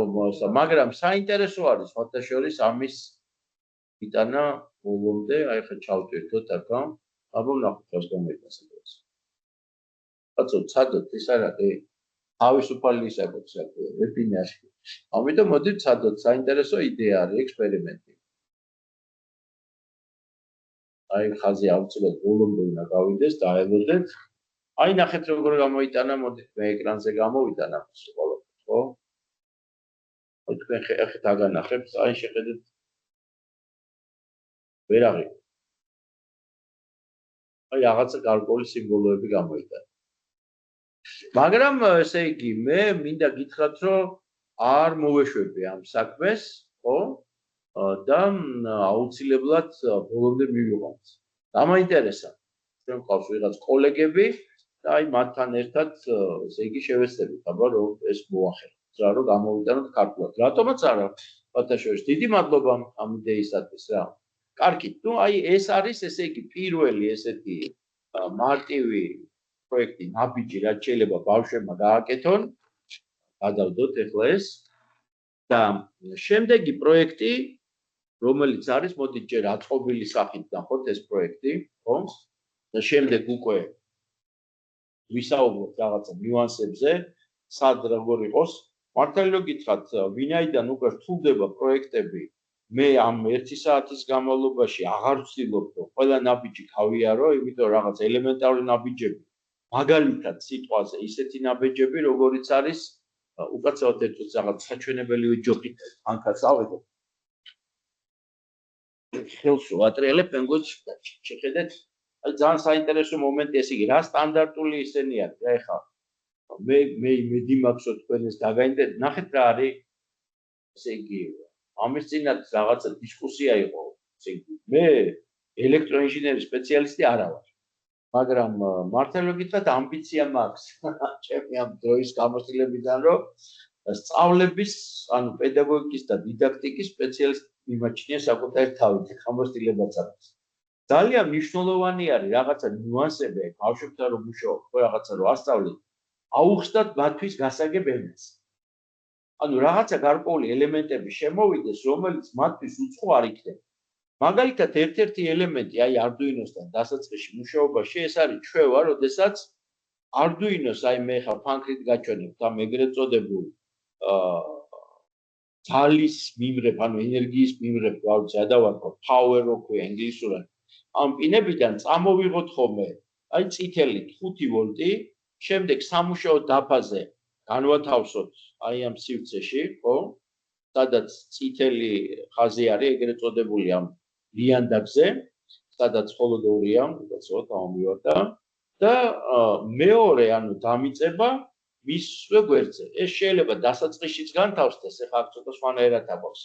მაგრამ საინტერესო არის სხვათა შორის ამის იტანა ბოლომდე, აი ხა ჩავტვირთოთ აქა. აბა ნახოთ რას გამოიწესებს. კაცო, ცადოთ ის არ არის თავისუფალი ის აქვს საქმე, ვებინარში. ამიტომ მოდით ცადოთ, საინტერესო იდეა არის ექსპერიმენტი. აი ხაზი ავწილოთ ბოლომდე უნდა გავიდეს, დაელოდეთ. აი ნახეთ როგორ გამოიტანა, მოდით მე ეკრანზე გამოვიტან ამას ყველაფერს, ხო? აი თქვენ ხეთ აგანახებთ, აი შეხედეთ. ვერ აღიქ. აი რაღაცა გარკვეული სიმბოლოები გამოიტანა. მაგრამ ესე იგი მე მინდა გითხრათ რომ არ მოვეშვები ამ საქმეს, ხო? და აუცილებლად ბოლომდე მივიყვანს. დამაინტერესა. ჩვენ ყავს ვიღაც კოლეგები და აი მათთან ერთად ესე იგი შევეცდებით, აბა რომ ეს მოახერხოთ. რა რომ გამოვიტანოთ ქართულად. რატომაც არა? ბათაშორის დიდი მადლობა ამ იდეისათვის რა. კარგით, ნუ აი ეს არის ესე იგი პირველი ესეთი მარტივი პროექტი, ნაბიჯი, რაც შეიძლება ბავშვებმა გააკეთონ. გადავდოთ ახლა ეს და შემდეგი პროექტი, რომელიც არის, მოდით ჯერ აწყობილი სახით ნახოთ ეს პროექტი, ხო? და შემდეგ უკვე ვისაუბროთ რაღაცა ნიუანსებზე, სად როგორ იყოს. მართალი რომ გითხრათ, ვინაიდან უკვე რთულდება პროექტები, მე ამ 1 საათის განმავლობაში აღარ ვცდილობ, რომ ყველა ნაბიჯი გავიარო, იმიტომ რომ რაღაც ელემენტარული ნაბიჯები, მაგალითად სიტყვაზე ისეთი ნაბიჯები, როგორიც არის უკაცრავად ერთად რაღაც საჩვენებელი ოჯოხით ანკაც ავიღოთ. ხელს ვატრიალებ პენგვინს შეხედეთ. აი ძალიან საინტერესო მომენტი ეს იგი, რა სტანდარტული ისენი არის, რა ეხლა მე იმედი მაქვს რომ თქვენ ეს დაგაინტერესებთ. ნახეთ რა არის ესე იგი ამის წინათ რაღაცა დისკუსია იყო. ესე იგი მე ელექტროინჟინერის სპეციალისტი არა ვარ. მაგრამ მართლა რომ გითხრათ ამბიცია მაქვს ჩემი ამ დროის გამოცდილებიდან რომ სწავლების, ანუ პედაგოგიკის და დიდაქტიკის სპეციალისტი მიმაჩნია საკუთარი თავით გამოცდილებაც აქვს. ძალიან მნიშვნელოვანი არის რაღაცა ნიუანსები, ბავშვებთან რომ მუშაობ, ხო რაღაცა რომ ასწავლეთ, აუხსნათ მათთვის გასაგებ ენას. ანუ რაღაცა გარკვეული ელემენტები შემოვიდეს, რომელიც მათთვის უცხო არ იქნება. მაგალითად, ერთ-ერთი ელემენტი, აი Arduino-სთან დასაწყისში მუშაობაში, ეს არის ჩვევა, როდესაც Arduino-ს აი მე ხა ფანქრით გაჩვენებთ ამ ეგრეთ წოდებულ ძალის მიმრებ, ანუ ენერგიის მიმრებ, რა ვიცი, ადავარქოთ, power რო ინგლისურად. ამ პინებიდან წამოვიღოთ ხოლმე, აი წითელი 5 ვოლტი, შემდეგ სამუშაო დაფაზე განვათავსოთ აი ამ სივრცეში, ხო? სადაც წითელი ხაზი არის, ეგრეთ წოდებული ამ ლიანდაგზე, სადაც მხოლოდ ორია, უკაცრავად ამოვივარდა და მეორე, ანუ დამიწება მისვე გვერდზე. ეს შეიძლება დასაწყისშიც განთავსდეს, ეხლა აქ ცოტა სხვანაირად აქვს.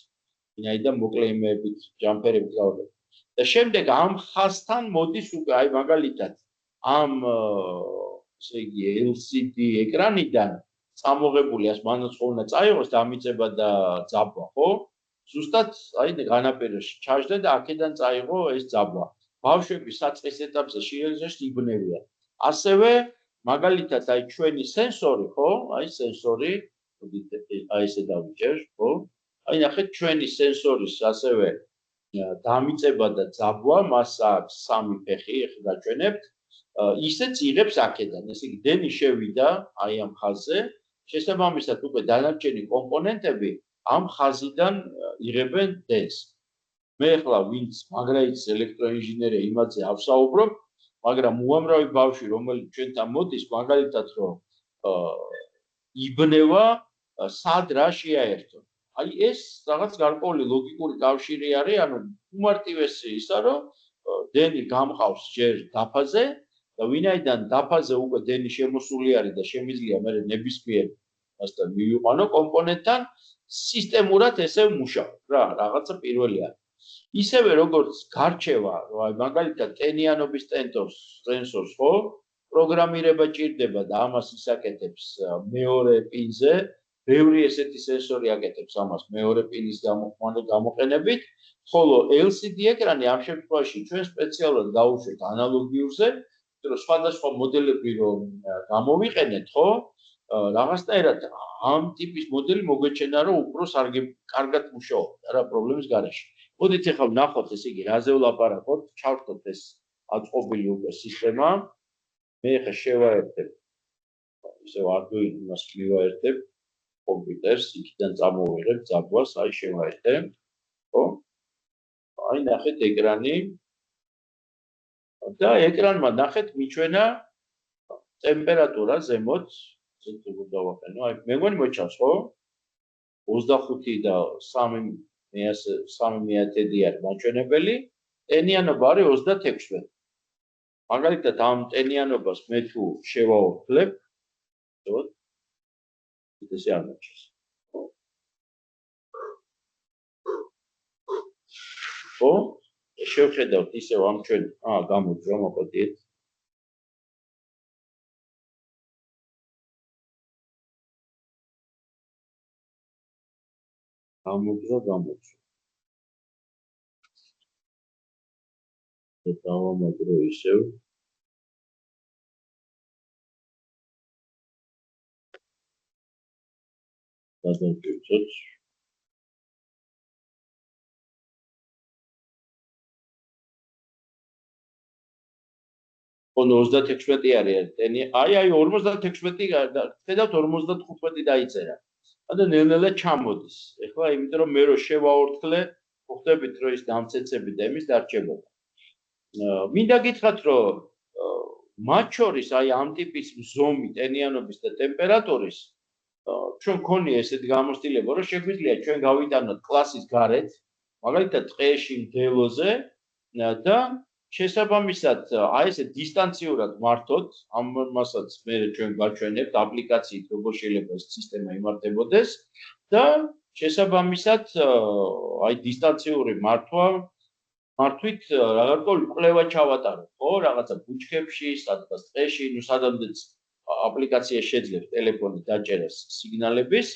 ვინაიდან მოკლე იმებით, ჯამპერებით გავაკეთე. და შემდეგ ამ ხაზთან მოდის უკვე აი მაგალითად ამ ესე იგი LCD ეკრანიდან წამოღებული ეს მანუცხო უნდა წაიღოს დამიწება და ძაბვა, ხო? ზუსტად აი განაპირაში ჩაჯდა და აქედან წაიღო ეს ძაბვა. ბავშვები საწყის ეტაპზე შეიძლება იბნევიან. ასევე მაგალითად აი ჩვენი სენსორი, ხო? აი სენსორი, აი ესე დავიჭერ, ხო? აი ნახეთ ჩვენი სენსორის ასევე დამიწება და ძაბვა, მას აქვს 3 ფეხი, ეხლა გაჩვენებთ. ისეც იღებს აქედან. ესე იგი დენი შევიდა აი ამ ხაზზე. შესაბამისად უკვე დანარჩენი კომპონენტები ამ ხაზიდან იღებენ დენს. მე ახლა ვინც მაგრაიც ელექტროინჟინერია იმაზე ავსაუბრობ, მაგრამ უამრავი ბავშვი რომელიც ჩვენთან მოდის, მაგალითად რომ იბნევა სად რა შეაერთო. აი ეს რაღაც გარკვეული ლოგიკური კავშირი არის, ანუ უმარტივესი ისა რომ დენი გამყავს ჯერ დაფაზე და ვინაიდან დაფაზე უკვე დენი შემოსული არის და შემიძლია მე ნებისმიერ ასთან მივიყვანო კომპონენტთან სისტემურად ესე მუშაობ რა, რაღაცა პირველი არის. ისევე როგორც გარჩევა, რომ აი მაგალითად ტენიანობის სენსორს ხო, პროგრამირება ჭირდება და ამას ისაკეთებს მეორე პინზე, ბევრი ესეთი სენსორი აკეთებს ამას მეორე პინის გამოყენებით, ხოლო LCD ეკრანი ამ შემთხვევაში ჩვენ სპეციალურად გავუშვით ანალოგიურზე, რომ სხვადასხვა მოდელები რომ გამოვიყენეთ, ხო? რაღაცნაირად ამ ტიპის მოდელი მოგვეჩენა, რომ უფრო კარგად მუშაობს რა პრობლემის გარეშე. მოდით ახლა ვნახოთ, ესე იგი, რაზე ვლაპარაკობთ, ჩავხტოთ ეს აწყობილი უკვე სისტემა. მე ახლა შევაერთებ ისე Arduino-ს მივაერთებ კომპიუტერს, იქიდან წამოვიღებ ძაბვას, აი შევაერთებ, ხო? აი ნახეთ ეკრანი. და ეკრანმა ნახეთ მიჩვენა ტემპერატურა ზემოთ, ზემოთ დავაყენო, აი მე მგონი მოჩავს, ხო? 25 და 3/3 არის მაჩვენებელი, ტენიანობა არის 36. მაგალითად ამ ტენიანობას მე თუ შევაორფლებ, ვთქვათ, ესე არ მოჩას. ხო? შევხედავთ ისევ ამ ჩვენ გამოძრო მოგოდით. გამოძრო. და დავამაგრო ისევ. გადავწყვეტ. on 36 არის ტენი. აი 56 ხედავთ 55 დაიწერა. და ნელ-ნელა ჩამოდის. ეხლა იმიტომ რომ მე რო შევაორთქლე, ხვდებით რომ ის დამცეცები და იმის დარჩებოდა. მინდა გითხრათ რომ მათ შორის აი ამ ტიპის ზომი, ტენიანობის და ტემპერატურის ჩვენ გქონია ესეთი გამოცდილება რომ შეგვიძლია ჩვენ გავიტანოთ კლასის გარეთ, მაგალითად ტყეში მდელოზე და შესაბამისად აი ესე დისტანციურად მართოთ, ამასაც მე ჩვენ გვაჩვენებთ აპლიკაციით როგორ შეიძლება ეს სისტემა იმართებოდეს და შესაბამისად აი დისტანციური მართვით რაღაცა კვლევა ჩავატაროთ, ხო, რაღაცა ბუჩქებში, სადღაც ტყეში, ნუ სადამდეც აპლიკაცია შეძლებს ტელეფონით დაჭერას სიგნალების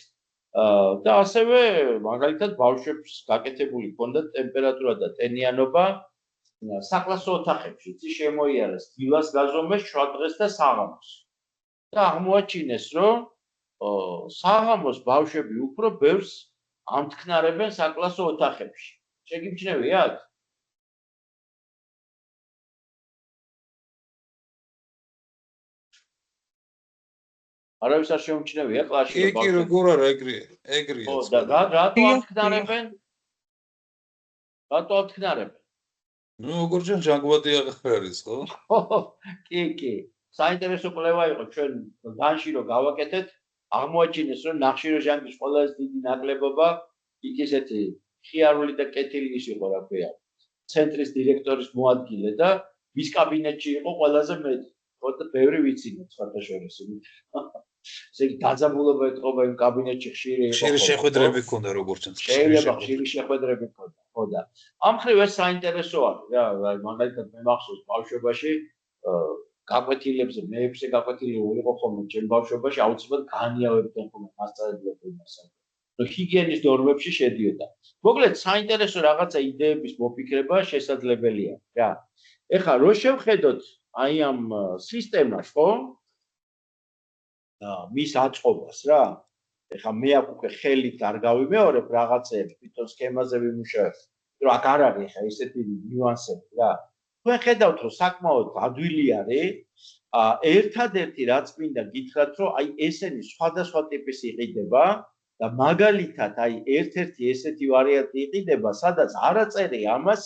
და ასევე მაგალითად ბავშვებს გაკეთებული ჰქონდათ ტემპერატურა და ტენიანობა საკლასო ოთახებში, იცი შემოიარეს დილას გაზომეს, შუადღეს და საღამოს. და აღმოაჩინეს, რომ საღამოს ბავშვები უფრო ბევრს ამთქნარებენ საკლასო ოთახებში. შეგიმჩნევიათ? არავის არ შეუმჩნევია კლასში კი, როგორ არა ეგრეა. ხო, და რატო ამთქნარებენ? რატო ამთქნარებენ? ნუ როგორ ჯანგვადი აღარ არის, ხო? კი. საინტერესო კვლევა იყო ჩვენ განში რომ გავაკეთეთ, აღმოაჩინეს რომ ნახშირორჟანგის ყველაზე დიდი ნაკლებობა იქ ესეთი ხიარული და კეთილი ის იყო, რა ქვია, ცენტრის დირექტორის მოადგილე და მის კაბინეტში იყო ყველაზე მეტი. ხო და ბევრი ვიცინოთ სხვადასხვა. ესე იგი დაძაბულობა ეთყობა იმ კაბინეტში ხშირი იყო. ხშირი შეხვედრები ჰქონდა როგორც წინს. შეიძლება ხშირი შეხვედრები ჰქონდა, ხო და ამ ხრივ ეს საინტერესო არის რა, მაგალითად მე მახსოვს ბავშვობაში გაკვეთილებზე მეებზე გაკვეთილი იყო ხოლმე ჩემ ბავშვობაში აუცილებლად განიავებდნენ ხოლმე მასწავლებლებს იმას. რომ ჰიგიენის ნორმებში შედიოდა. მოკლედ საინტერესო რაღაცა იდეების მოფიქრება შესაძლებელია რა. ეხლა რო შევხედოთ აი ამ სისტემას, ხო? მის აწყობას რა. ეხლა მე აქ უკვე ხელით არ გავიმეორებ რაღაცეებს, თვითონ სქემაზე ვიმუშავებ. რომ აქ არ არის ეხლა ესეთი ნიუანსები რა. თქვენ ხედავთ რომ საკმაოდ ადვილი არის. ერთადერთი რაც მინდა გითხრათ რომ აი ესენი სხვადასხვა ტიპის იყიდება და მაგალითად აი ერთ-ერთი ესეთი ვარიანტი იყიდება, სადაც არა წერი ამას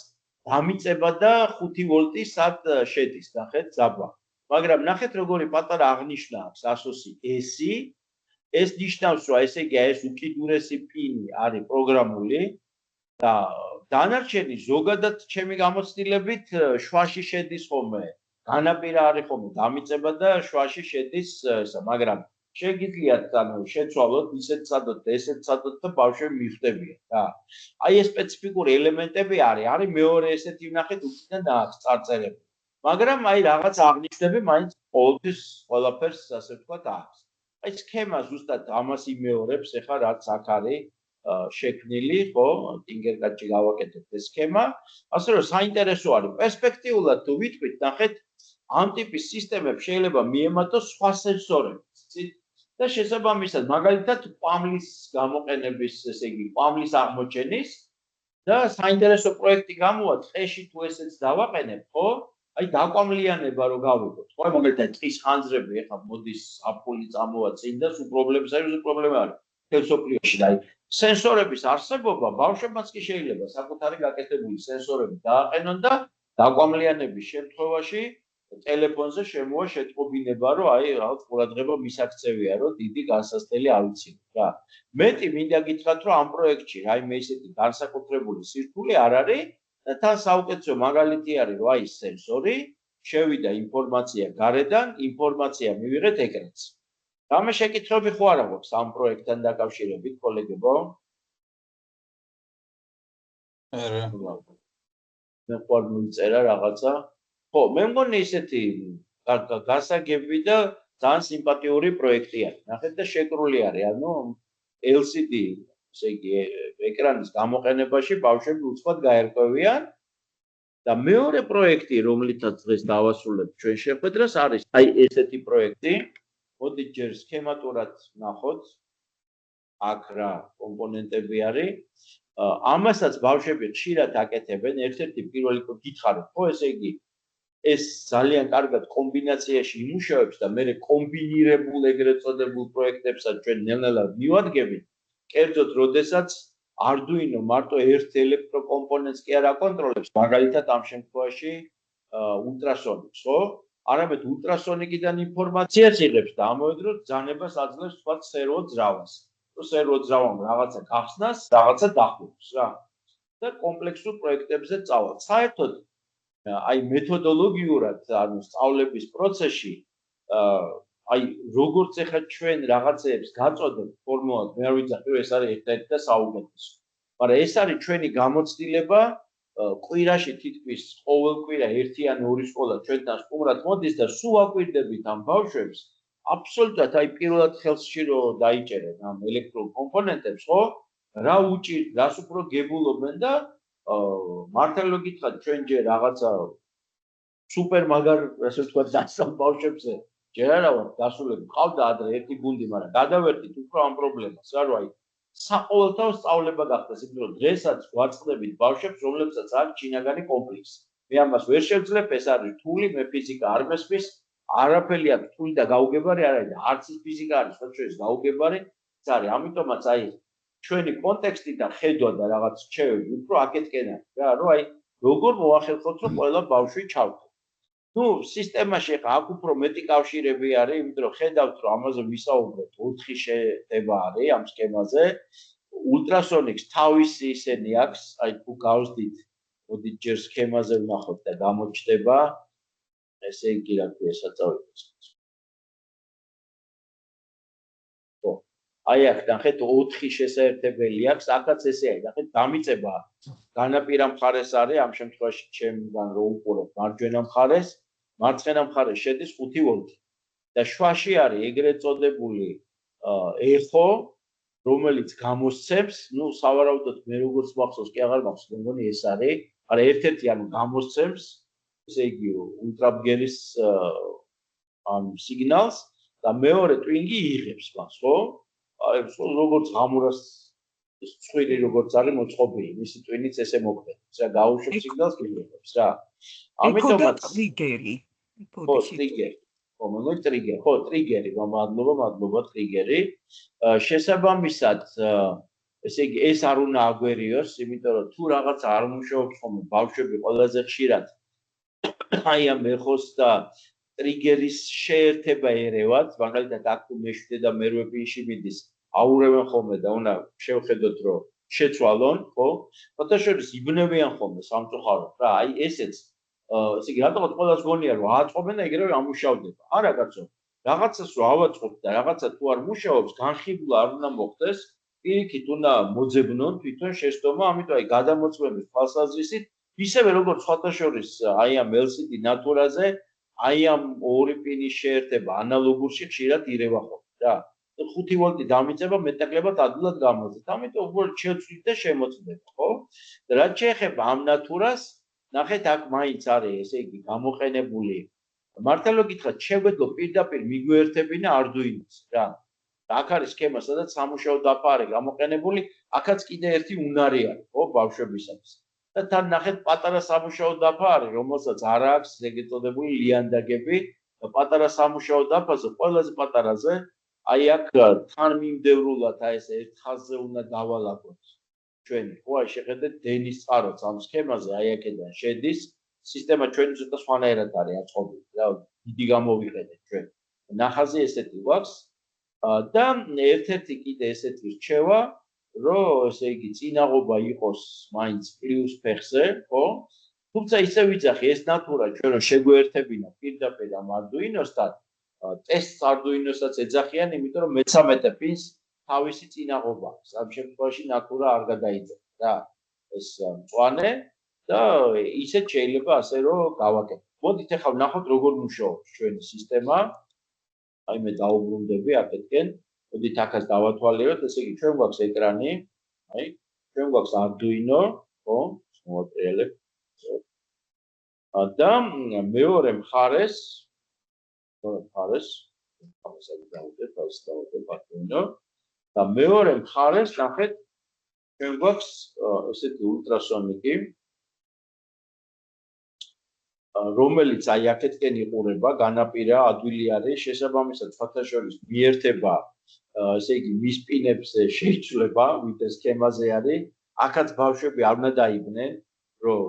დამიწება და 5 ვოლტი სად შედის, ნახეთ, ძაბვა. მაგრამ ნახეთ როგორი პატარა აღნიშნა აქვს ასოსი ესი. ეს ნიშნავს რომ ესე იგი ეს უკიდურესი პინი არის პროგრამული და დანარჩენი ზოგადად ჩემი გამოცდილებით შვაში შედის ხოლმე. განაპირა არის ხოლმე დამიწება და შვაში შედის ესა, მაგრამ შეგიძლიათ ანუ შეცვალოთ ისეთ სადოთ და ესეთ სადოთ და ბავშვები მიხვდებიან რა. აი ეს სპეციფიკური ელემენტები არის მეორე ესეთი ვნახეთ უკიდან აქვს წარწერები. მაგრამ აი რაღაც აღნიშნები მაინც ყოველთვის ყველაფერს ასე ვთქვათ აქვს. აი სქემა ზუსტად ამას იმეორებს, ეხლა რაც აქ არის შექმნილი, ხო, ტინკერკადში გავაკეთებთ ეს სქემა, ასე რომ საინტერესო არის. პერსპექტიულად თუ ვიტყვით, ნახეთ, ამ ტიპის სისტემებს შეიძლება მიემატოს სხვა სენსორები, იცით? და შესაბამისად, მაგალითად, ყვამლის გამოყენების, ესე იგი, ყვამლის აღმოჩენის და საინტერესო პროექტი გამოვა, ტყეში თუ ესეც დავაყენებ, ხო? აი დაკვამლიანება რო გავიგოთ. ხო, მაგალითად, ტყის ხანძრები ეხლა მოდის აფული წამოვა წინ და სულ პრობლემის არის, პრობლემა არის. თელსოფლიოში და აი სენსორების არსებობა ბავშვებმაც კი შეიძლება საკუთარი გაკეთებული სენსორები დააყენონ და დაკვამლიანების შემთხვევაში ტელეფონზე შემოვა შეტყობინება, რომ აი რაღაც ყურადღება მისაქცევია, რომ დიდი განსასწრელი ავიცინოთ რა. მეტი მინდა გითხრათ, რომ ამ პროექტში რაიმე ისეთი განსაკუთრებული სირთულე არ არის და თან საუკეთესო მაგალითი არის, რომ აი სენსორი შევიდა ინფორმაცია გარედან, ინფორმაცია მივიღეთ ეკრანს. რამე შეკითხვები ხო არ აქვს ამ პროექტთან დაკავშირებით, კოლეგებო? არა. მე ხوار მიწერა რაღაცა. ხო, მე მგონი ისეთი გასაგები და ძალიან სიმპათიური პროექტი არის. ნახეთ და შეკრული არის, ანუ LCD, ესე იგი, ეკრანის გამოყენებაში ბავშვები უცხოდ გაერკვევიან და მეორე პროექტი, რომლითაც დღეს დავასრულებ ჩვენ შეხვედრას, არის აი ესეთი პროექტი. მოდით ჯერ სქემატურად ნახოთ. აქ რა კომპონენტები არის. ამასაც ბავშვები ხშირად აკეთებენ, ერთ-ერთი პირველი გითხარით, ხო, ესე იგი, ეს ძალიან კარგად კომბინაციაში იმუშავებს და მე კომბინირებულ ეგრეთ წოდებულ პროექტებსაც ჩვენ ნელ-ნელა მივადგებით. კერძოდ, როდესაც Arduino მარტო ერთ ელექტროკომპონენტს კი არ აკონტროლებს, მაგალითად ამ შემთხვევაში ultrasonics, ხო? არამედ ultrasonic-დან ინფორმაციას იღებს და ამავე დროს ბრძანებას აძლევს სხვა სერვო ძრავას. სერვო ძრავამ რაღაცა გახსნას, რაღაცა დახურს რა. და კომპლექსურ პროექტებზე წავალ. საერთოდ აი მეთოდოლოგიურად, ანუ სწავლების პროცესში, აი როგორც ეხლა ჩვენ რაღაცეებს გაწოდებთ ფორმულად, მე არ ვიცი, ეს არის ერთ-ერთი და საუკეთესო. მაგრამ ეს არის ჩვენი გამოცდილება, კვირაში თითქმის ყოველ კვირა ერთი ან ორი სკოლა ჩვენთან სტუმრად მოდის და სულ აკვირდებით ამ ბავშვებს, აბსოლუტურად აი პირველად ხელში რო დაიჭერენ ამ ელექტრულ კომპონენტებს, ხო? რა უჭირთ, რას უფრო გებულობენ და მართლა გითხრათ, ჩვენ ჯერ რაღაცა სუპერ მაგარ, ასე ვთქვათ, დასწავლ ბავშვებზე ჯერ არა ვარ დასულები. ყავდა ადრე ერთი გუნდი, მაგრამ გადავერთით უფრო ამ პრობლემას, რა რომ აი საყოველთაო სწავლება გახდეს, იმიტომ რომ დღესაც გვაწყდებით ბავშვებს, რომლებსაც აქვს ჩინაგანი კომპლექსი. მე ამას ვერ შევძლებ, ეს არის რთული, მე ფიზიკა არ მესმის, არაფერი აქვს რთული და გაუგებარი არ არის და არც ის ფიზიკა არის, რაც შეიძლება გაუგებარი, ეს არის. ამიტომაც აი ჩვენი კონტექსტი და ხედვა და რაღაც რჩევები უფრო აქეთკენ არის რა, რომ აი როგორ მოახერხოთ, რომ ყველა ბავშვი ჩავთო. ნუ სისტემაში ახლა აქ უფრო მეტი კავშირები არის, იმიტომ რომ ხედავთ, რომ ამაზე ვისაუბრეთ, 4 შედება არის ამ სქემაზე. Ultrasonics თავისი ისენი აქვს, აი თუ გავსდით, მოდით ჯერ სქემაზე ვნახოთ და გამოჩნდება. ესე იგი რა ქვია საწავლის. ხო. აი აქ ნახეთ 4 შესაერთებელი აქვს, აქაც ესე არის, ნახეთ დამიწება განაპირა მხარეს არის, ამ შემთხვევაში ჩემგან რო უყურებ მარჯვენა მხარეს, მარცხენა მხარეს შედის 5 ვოლტი. და შუაში არის ეგრეთ წოდებული ეხო, რომელიც გამოსცემს, ნუ სავარაუდოდ მე როგორც მახსოვს, კი აღარ მახსოვს, მე მგონი ეს არის, მაგრამ ერთ-ერთი ანუ გამოსცემს, ესე იგი ულტრაბგერის ამ სიგნალს და მეორე ტვინგი იღებს მას, ხო? აი როგორც ღამურას ცხვირი როგორც არის მოწყობილი, მისი ტვინიც ესე მოქმედებს, რა გაუშვებს სიგნალს იღებს რა. ამიტომაც ტრიგერი. ხო, ტრიგერი. ხო, მოგეთ ტრიგერი. ხო, ტრიგერი, მადლობა ტრიგერი. შესაბამისად, ესე იგი ეს არ უნდა აგვერიოს, იმიტომ რომ თუ რაღაც არ მუშაობს ხოლმე ბავშვები ყველაზე ხშირად აი ამ ეხოს და ტრიგერის შეერთება ერევათ, მაგალითად აქ თუ მე-7 და მე-8 პინში მიდის, აურევენ ხოლმე და უნდა შევხედოთ რომ შეცვალონ, ხო? ფოტოშოპის იბნევიან ხოლმე სამწუხაროდ რა, აი ესეც ესე იგი რატომაც ყველას გონია რომ აწყობენ და ეგრევე ამუშავდება. არა კაცო, რაღაცას რო ავაწყობთ და რაღაცა თუ არ მუშაობს, განხილვა არ უნდა მოხდეს, პირიქით უნდა მოძებნონ თვითონ შეცდომა, ამიტომ აი გადამოწმების თვალსაზრისით ისევე როგორც ფოტოშოპის აი ამ LCD ნატურაზე, აი ამ ორი პინის შეერთება ანალოგურში ხშირად ირევა ხოლმე რა. 5 ვოლტი დამიწება მეტაკლებად ადვილად გამოდის. ამიტომ უბრალოდ შევცვლით და შემოწმდება, ხო? რაც შეეხება ამ ნატურას, ნახეთ აქ მაინც არის, ესე იგი, გამოყენებული. მართლა გითხრათ, შეგვეძლო პირდაპირ მიგვერთებინა Arduino-ს რა. აქ არის სქემა, სადაც სამუშაო დაფა არის გამოყენებული, აქაც კიდე ერთი უნარი არის, ხო, ბავშვებისათვის. და თან ნახეთ პატარა სამუშაო დაფა არის, რომელსაც არ აქვს ეგრეთ წოდებული ლიანდაგები, პატარა სამუშაო დაფაზე, ყველაზე პატარაზე, აი აქ თან მიმდევრულად აი ეს ერთ ხაზზე უნდა დავალაგოთ ჩვენი. ხო, აი შეხედეთ დენის წყაროც ამ სქემაზე, აი აქედან შედის, სისტემა ჩვენი ცოტა სხვანაირად არის აწყობილი, რა, დიდი გამოვიყენეთ ჩვენ. ნახაზი ესეთი გვაქვს და ერთ-ერთი კიდე ესეთი რჩევა, რომ ესე იგი წინაღობა იყოს მაინც პლუს ფეხზე, ხო? თუმცა ისე ვიცახი, ეს ნატურა ჩვენ რომ შეგვერთებინა პირდაპირ ამ Arduino-სთან, ტესტს Arduino-საც ეძახიან, იმიტომ რომ მე-13 პინს თავისი წინაღობა აქვს. ამ შემთხვევაში ნატურა არ გადაიწერა რა. ეს მწვანე და ისეთ შეიძლება ასე რომ გავაკეთოთ. მოდით ახლა ვნახოთ როგორ მუშაობს ჩვენი სისტემა. აი მე დაუბრუნდები აქეთკენ. მოდით აქაც დავათვალიეროთ, ესე იგი ჩვენ გვაქვს ეკრანი, აი ჩვენ გვაქვს Arduino, ხო? მოვატრიალებ. და მეორე მხარეს Arduino და მეორე მხარეს ნახეთ ჩვენ გვაქვს ესეთი ულტრასონიკი, რომელიც აი აქეთკენ იყურება, განაპირა ადვილი არის, შესაბამისად სხვათაშორის მიერთება, ესე იგი მის პინებზე შეიცვლება, ვიდრე სქემაზე არის. აქაც ბავშვები არ უნდა დაიბნენ, რომ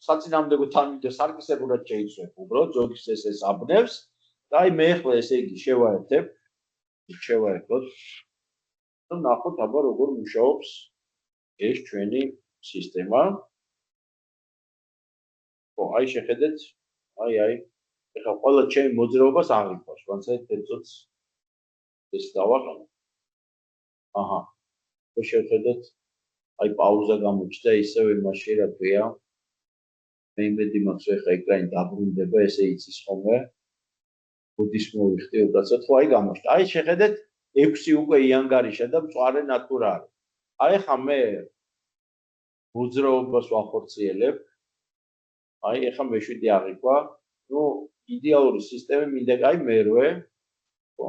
საწინააღმდეგო თანმიმდევრ სარგისებურად შეიცვლება, უბრალოდ ზოგის ეს აბნევს და აი მე ახლა ესე იგი შევაერთოთ და ნახოთ აბა როგორ მუშაობს ეს ჩვენი სისტემა. აი შეხედეთ, აი ეხლა ყველა ჩემი მოძრაობას აღიქვას, ვანცა ეცოც ეს დავაყენო. აჰა. შეხედეთ, აი პაუზა გამოჩნდა, ისევ იმაში რა ქვია. მე იმედი მაქვს ეხლა ეკრანი დაბრუნდება, ესე იცის ხოლმე. ბუდის მოვიხდი უკაცრავად, ხო აი გამოჩნდა. აი შეხედეთ, 6 უკვე იანგარიშა და მწვარე ნატურა არის. აი ხა მე მოძრაობას ვახორციელებ. აი ეხა მე7 აღიქვა. ნუ იდეალური სისტემა მინდა აი მერვე. ხო?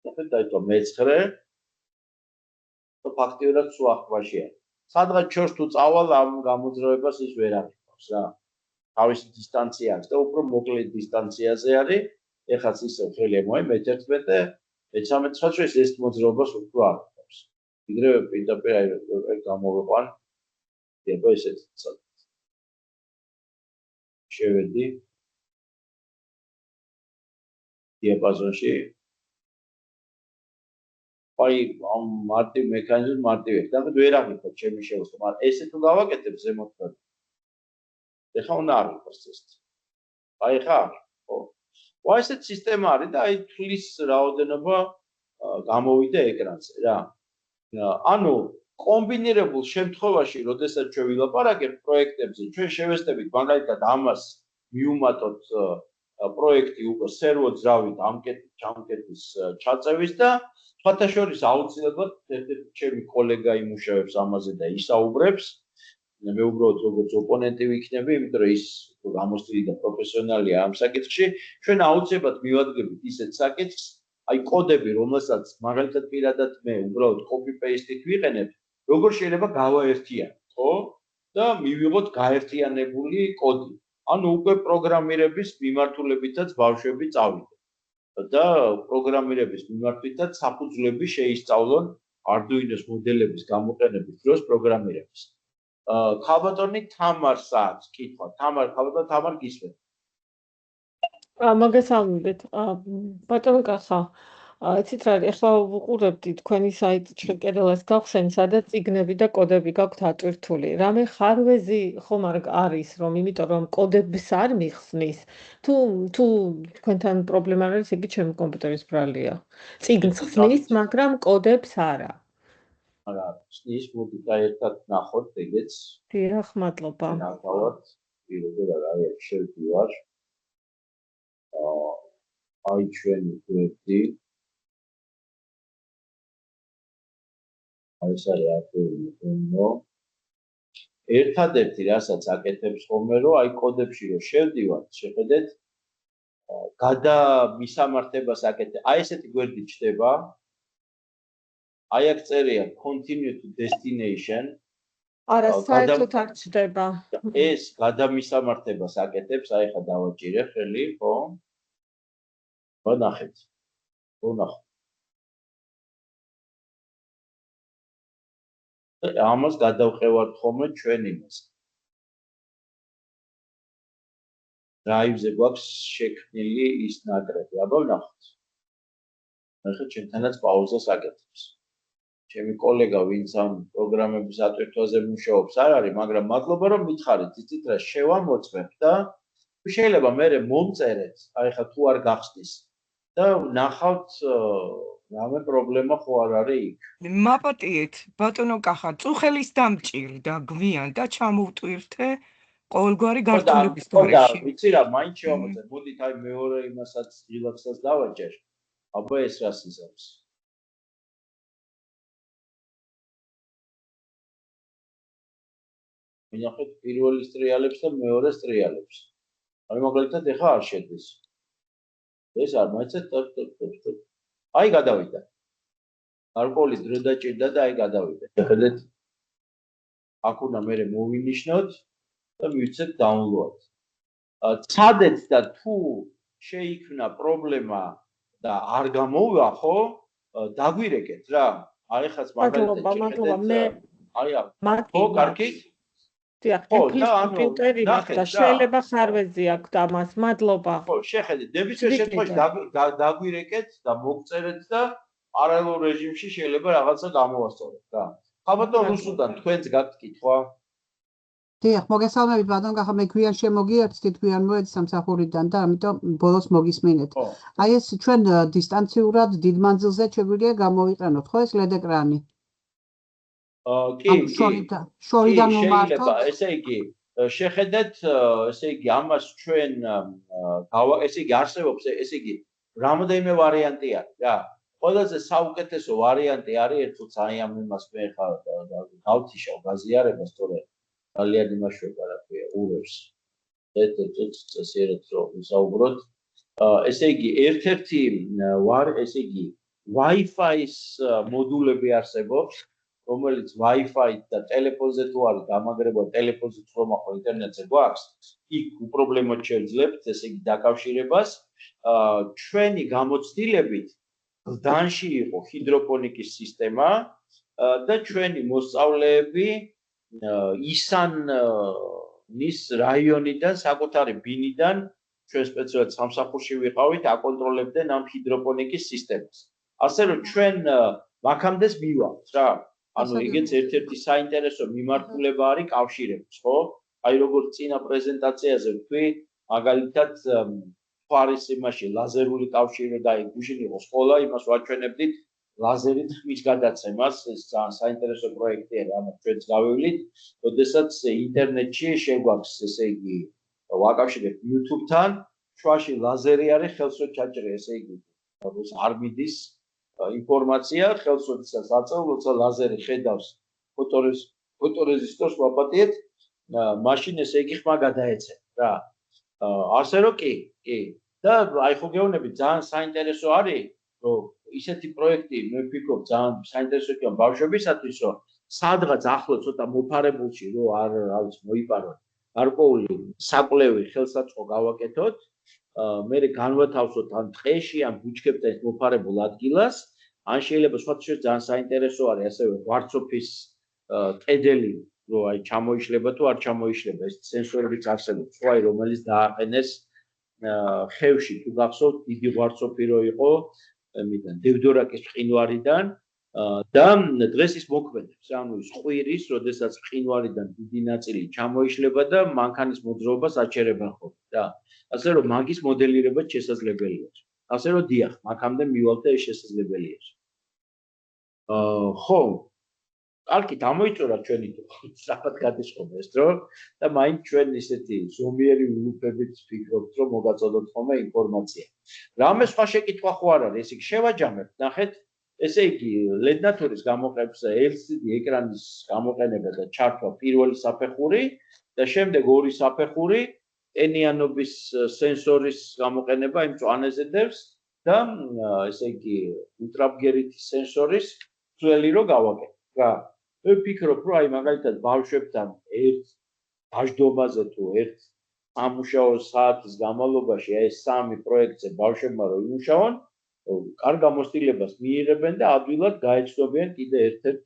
ახლა დაიწყო მე9 და ფაქტიურად სულ ახვაშია. სადღაც ჩორს თუ წავალ ამ გამოძრაებას ის ვერ აღიქვას რა. თავისი დისტანცია აქვს და უფრო მოკლე დისტანციაზე არის. ეხაც ისევ ხელი მოი მე11 მე13 ეს მოძრაობას უფრო აღიქვას. ვიდრე პირდაპირ აი გამოვიყვან. აბა ესეთი შევედი დიაპაზონში. აი ამ მარტივ მექანიზმს მარტივი და ვერ აღიქვათ ჩემი შეუსწავლო, მაგრამ ესე თუ გავაკეთებ ზემოთ და ეხლა უნდა აღიქვას ეს. აი ხა ხო. აი ესეთ სისტემა არის და აი თulis რაოდენობა გამოვიდა ეკრანზე რა. ანუ კომბინირებულ შემთხვევაში, როდესაც ჩვენ ვილაპარაკებთ პროექტებზე, ჩვენ შევესწრებით მაგალითად ამას მიუმატოთ პროექტი უკვე სერვო-ძრავით ამკეთის ჩაწევის და სხვათა შორის აუცილებლად ერთ-ერთი ჩემი კოლეგა იმუშავებს ამაზე და ისაუბრებს. მე უბრალოდ როგორც ოპონენტი ვიქნები, იმიტომ რომ ის გამოცდილი და პროფესიონალია ამ საკითხში. ჩვენ აუცილებლად მივადგებით ისეთ საკითხს, აი კოდები, რომელსაც მაგალითად პირადად მე უბრალოდ copy-paste-ით ვიყენებ, როგორ შეიძლება გავაერთიანოთ, ხო? და მივიღოთ გაერთიანებული კოდი. ანუ უკვე პროგრამირების მიმართულებითაც ბავშვები წავიდნენ. და პროგრამირების მიმართვითაც საფუძვლები შეისწავლონ Arduino-s მოდელების გამოყენების დროს პროგრამირების. ქალბატონი თამარს აქვს კითხვა. თამარ გისმენთ. მოგესალმებით. ბატონო კახა, იცით რა, ეხლა ვუყურებდი თქვენი საიტით შეკერელას გავხსენით, სადაც წიგნები და კოდები გაქვთ ატვირთული. რამე ხარვეზი ხომ არის, რომ იმიტომ რომ კოდებს არ მიხსნის, თუ თქვენთან პრობლემა არის, იგი ჩემი კომპიუტერის ბრალია. წიგნს ხსნის, მაგრამ კოდებს არა. არა, ხსნის, მოდი ერთად ნახოთ ეგეც. დიახ, მადლობა. ნახავთ, პირდაპირ აი შევდივარ. აი ჩვენი პროექტი. აი ეს არის Arduino. ერთადერთი რასაც აკეთებს ხოლმე, რომ აი კოდებში რომ შევდივართ, შეხედეთ, გადამისამართებას აკეთებ. აი ესეთი გვერდი ჩდება. აი აქ წერია continue to destination. არა, საერთოდ არ ჩდება. ეს გადამისამართებას აკეთებს, აი ხა დავაჭირე ხელი, ხო? ვნახეთ. ამას გადავყევართ ხოლმე ჩვენ იმას. Drive-ზე გვაქვს შექმნილი ის ნაკრები, აბა ვნახოთ. ახლა ჩვენთანაც პაუზას აკეთებს. ჩემი კოლეგა, ვინც ამ პროგრამების ატვირთვაზე მუშაობს, არ არის, მაგრამ მადლობა რომ მითხარით, იცით რა, შევამოწმებ და შეიძლება მე მომწერეთ, აი ხა თუ არ გახსნის და ნახავთ რამე პრობლემა ხო არ არის იქ. მაპატიეთ, ბატონო კახა, წუხელის დამჭირდა გვიან და ჩამოვტვირთე ყოველგვარი გართულების გარეშე. ვიცი რა, მაინც შევამოწე. მოდით აი მეორე იმასაც ღილაკსაც დავაჭერ. აბა ეს რას იზამს? მინახეთ პირველი სტრიალებს და მეორე სტრიალებს. აი მაგალითად ეხა არ შედის. ეს არ მაიცეთ ტოპ. აი გადავიდა. გარკვეული დრო დაჭირდა და აი გადავიდა. ხედეთ. აქ უნდა მე მოვინიშნოთ და მივცეთ download. ცადეთ და თუ შეიქმნა პრობლემა და არ გამოვა ხო, დაგვირეკეთ რა. აი ხაც მადლობა, მე ხო, კარგი? დიახ, კომპიუტერი მაქვს და შეიძლება ხარვეზი აქვს ამას. მადლობა. ხო, შეხედეთ, ნებისმიერ შემთხვევაში დაგვირეკეთ და მოგწერეთ და პარალელურ რეჟიმში შეიძლება რაღაცა გამოვასწოროთ რა. ხაბატონ რუსუდან თქვენს გაქვთ კითხვა? დიახ, მოგესალმებით ბატონ კახა, მე გვიან შემოგიერთდით, გვიან მოედი სამსახურიდან და ამიტომ ბოლოს მოგისმინეთ. აი ეს ჩვენ დისტანციურად დიდ მანძილზე შეგვიძლია გამოვიყენოთ, ხო ეს LED ეკრანი? კი, შორიდან მომართოთ. ესე იგი, შეხედეთ, ესე იგი, ამას ჩვენ ესე იგი არსებობს, ესე იგი, რამოდენიმე ვარიანტი არის რა. ყველაზე საუკეთესო ვარიანტი არის ერთოც აი ამ იმას მე ხა გავთიშავ გაზიარებას, თორე ძალიან იმაშვება რა ქვია, ურევს. წესიერად რომ ვისაუბროთ. ესე იგი, ერთ-ერთი ესე იგი, Wi-Fi-ის მოდულები არსებობს, რომელიც Wi-Fi და ტელეფონზე თუ არის დამაგრება, ტელეფონზე თუ რომ ახლა ინტერნეტზე გვაქვს, იქ უპრობლემოდ შევძლებთ, ესე იგი, დაკავშირებას. ჩვენი გამოცდილებით გლდანში იყო ჰიდროპონიკის სისტემა და ჩვენი მოსწავლეები ისანის რაიონიდან, საკუთარი ბინიდან, ჩვენ სპეციალურად სამსახურში ვიყავით, აკონტროლებდნენ ამ ჰიდროპონიკის სისტემას. ასე რომ ჩვენ მაქამდეც მივავალთ რა. ანუ იგეც ერთ-ერთი საინტერესო მიმართულება არის კავშირების, ხო? აი როგორც წინა პრეზენტაციაზე ვთქვი, მაგალითად ფარის იმაში ლაზერული კავშირი და აი გუშინ იყო სკოლა, იმას ვაჩვენებდით ლაზერით ხმის გადაცემას, ეს ძალიან საინტერესო პროექტია, რამაც ჩვენც გავივლით, როდესაც ინტერნეტში შეგვაქვს, ესე იგი, ვაკავშირებთ YouTube-თან, შუაში ლაზერი არის, ხელს რო ჩაჭრე, ესე იგი, არ მიდის ინფორმაცია, ხელს როდესაც აწევ, როცა ლაზერი ხედავს ფოტორეზისტორს ვაპატიეთ, მაშინ ესე იგი ხმა გადაეცემა რა. ასე რომ კი. და აი ხო გეუბნებით, ძალიან საინტერესო არის, რომ ისეთი პროექტი მე ვფიქრობ ძალიან საინტერესო იქნება ბავშვებისათვის, რომ სადღაც ახლო ცოტა მოფარებულში რომ არ ვიცი მოიპარონ გარკვეული საკვლევი ხელსაწყო გავაკეთოთ, მე განვათავსოთ ან ტყეში, ან ბუჩქებთან მოფარებულ ადგილას, ან შეიძლება სხვა შეიძლება ძალიან საინტერესო არის ასევე ვარცოფის კედელი, რომ აი ჩამოიშლება თუ არ ჩამოიშლება, ეს სენსორებიც არსებობს, ხო აი რომელიც დააყენეს ხევში თუ გახსოვთ დიდი ვარცოფი რო იყო მიდან დევდორაკის მყინვარიდან და დღეს ის მოქმედებს, ანუ ის ყვირის, როდესაც მყინვარიდან დიდი ნაწილი ჩამოიშლება და მანქანის მოძრაობას აჩერებენ ხოლმე რა. ასე რომ მაგის მოდელირება შესაძლებელია. ასე რომ დიახ, მაგამდე მივალ და ეს შესაძლებელია. ხო, კარგი, დამოიწურა ჩვენი სწრაფად გადაწყობა ეს დრო და მაინც ჩვენ ისეთი ზომიერი ულუფებით ვფიქრობთ, რომ მოგაწოდოთ ხოლმე ინფორმაცია. რამე სხვა შეკითხვა ხო არ არის, ესე იგი შევაჯამებთ, ნახეთ, ესე იგი LED-ნათურის გამოყენებისა LCD ეკრანის გამოყენება და ჩართვა პირველი საფეხური და შემდეგ ორი საფეხური ენიანობის სენსორის გამოყენება იმ მწვანეზე დევს და ესე იგი ულტრაბგერითი სენსორის ძველი რო გავაკეთებ რა. მე ვფიქრობ, რომ აი მაგალითად ბავშვებთან ერთ დაждობაზე თუ ერთ სამუშაო საათის განმავლობაში აი ეს სამი პროექტზე ბავშვებმა რო იმუშაონ, კარგ გამოცდილებას მიიღებენ და ადვილად გაეცნობიან კიდე ერთ-ერთ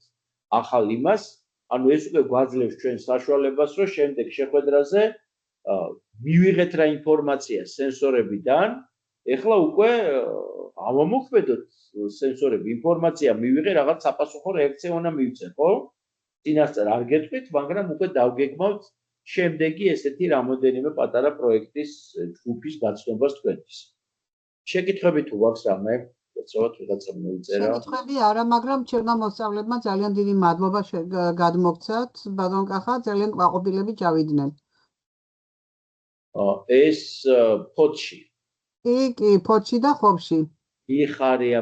ახალ იმას, ანუ ეს უკვე გვაძლევს ჩვენ საშუალებას, რომ შემდეგ შეხვედრაზე მივიღეთ რა ინფორმაცია სენსორებიდან, ეხლა უკვე ამომოქმედოთ სენსორები, ინფორმაცია მივიღე, რაღაც საპასუხო რეაქცია უნდა მივცე, ხო? წინასწარ არ გეტყვით, მაგრამ უკვე დავგეგმავთ შემდეგი ესეთი რამოდენიმე პატარა პროექტის ჯგუფის გაცნობას თქვენთვის. შეკითხვები თუ გვაქვს რამე, უცებად ვიღაცა მოიწერა. შეკითხვები არა, მაგრამ ჩემმა მოსწავლეებმა ძალიან დიდი მადლობა გადმოგცათ, ბატონ კახა, ძალიან კმაყოფილებით ჩავიდნენ. ეს ფოთში. კი, ფოთში და ხობში. მიხარია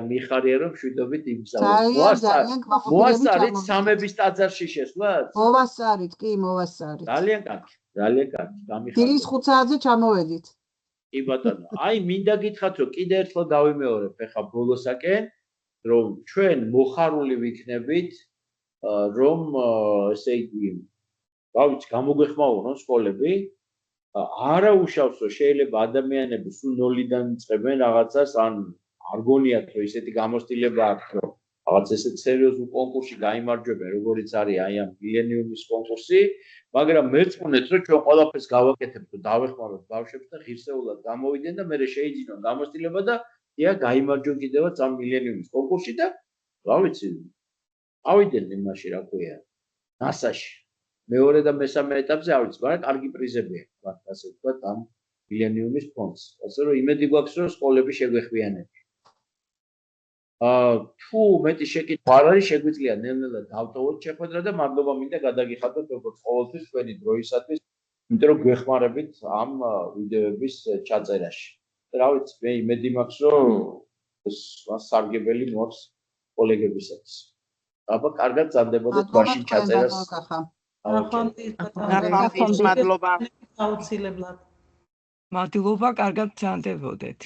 რომ შვიდობით იმსაუბრეთ. ძალიან კმაყოფილებით მოასწარით სამების ტაძარში შესვლას? მოვასწარით, კი, მოვასწარით. ძალიან კარგი, ძალიან კარგი. დილის 5 საათზე ჩამოვედით. კი ბატონო, აი მინდა გითხრათ რომ კიდე ერთხელ დავიმეორებ ახლა ბოლოსაკენ, რომ ჩვენ მოხარული ვიქნებით, რომ ესე იგი, რა ვიცი, გამოგვეხმაურონ სკოლები, არა უშავს რომ შეიძლება ადამიანები სულ ნოლიდან იწყებენ რაღაცას, ან არ გონიათ რომ ისეთი გამოცდილება აქვს, რომ რაღაც ესეთ სერიოზულ კონკურსში გაიმარჯვებენ, როგორიც არის აი ამ მილენიუმის კონკურსი, მაგრამ მეწმუნეთ რომ ჩვენ ყველაფერს გავაკეთებთ, რომ დავეხმაროთ ბავშვებს და ღირსეულად გამოვიდნენ და მერე შეიძინონ გამოცდილება და გაიმარჯვონ კიდევაც ამ მილენიუმის კონკურსში და რა ვიცი, ავიდნენ იმაში რა ქვია, NASA-ში. მეორე და მესამე ეტაპზე არ ვიცი, მაგრამ კარგი პრიზები აქვს, ასე ვთქვათ, ამ მილენიუმის ფონდს. ასე რომ იმედი გვაქვს რომ სკოლები შეგვეხვიანებიან. თუ მეტი შეკითხვა არ არის, შეგვიძლია ნელ-ნელა დავტოვოთ შეხვედრა და მადლობა მინდა გადაგიხადოთ როგორც ყოველთვის ჩვენი დროისათვის, იმიტომ რომ გვეხმარებით ამ ვიდეოების ჩაწერაში. რა ვიცი, მე იმედი მაქვს, რომ სარგებელი მოაქვს კოლეგებისაც. აბა, კარგად გზადდებოდეთ მაშინ ჩაწერას. მადლობა. მადლობა, კარგად გზადდებოდეთ.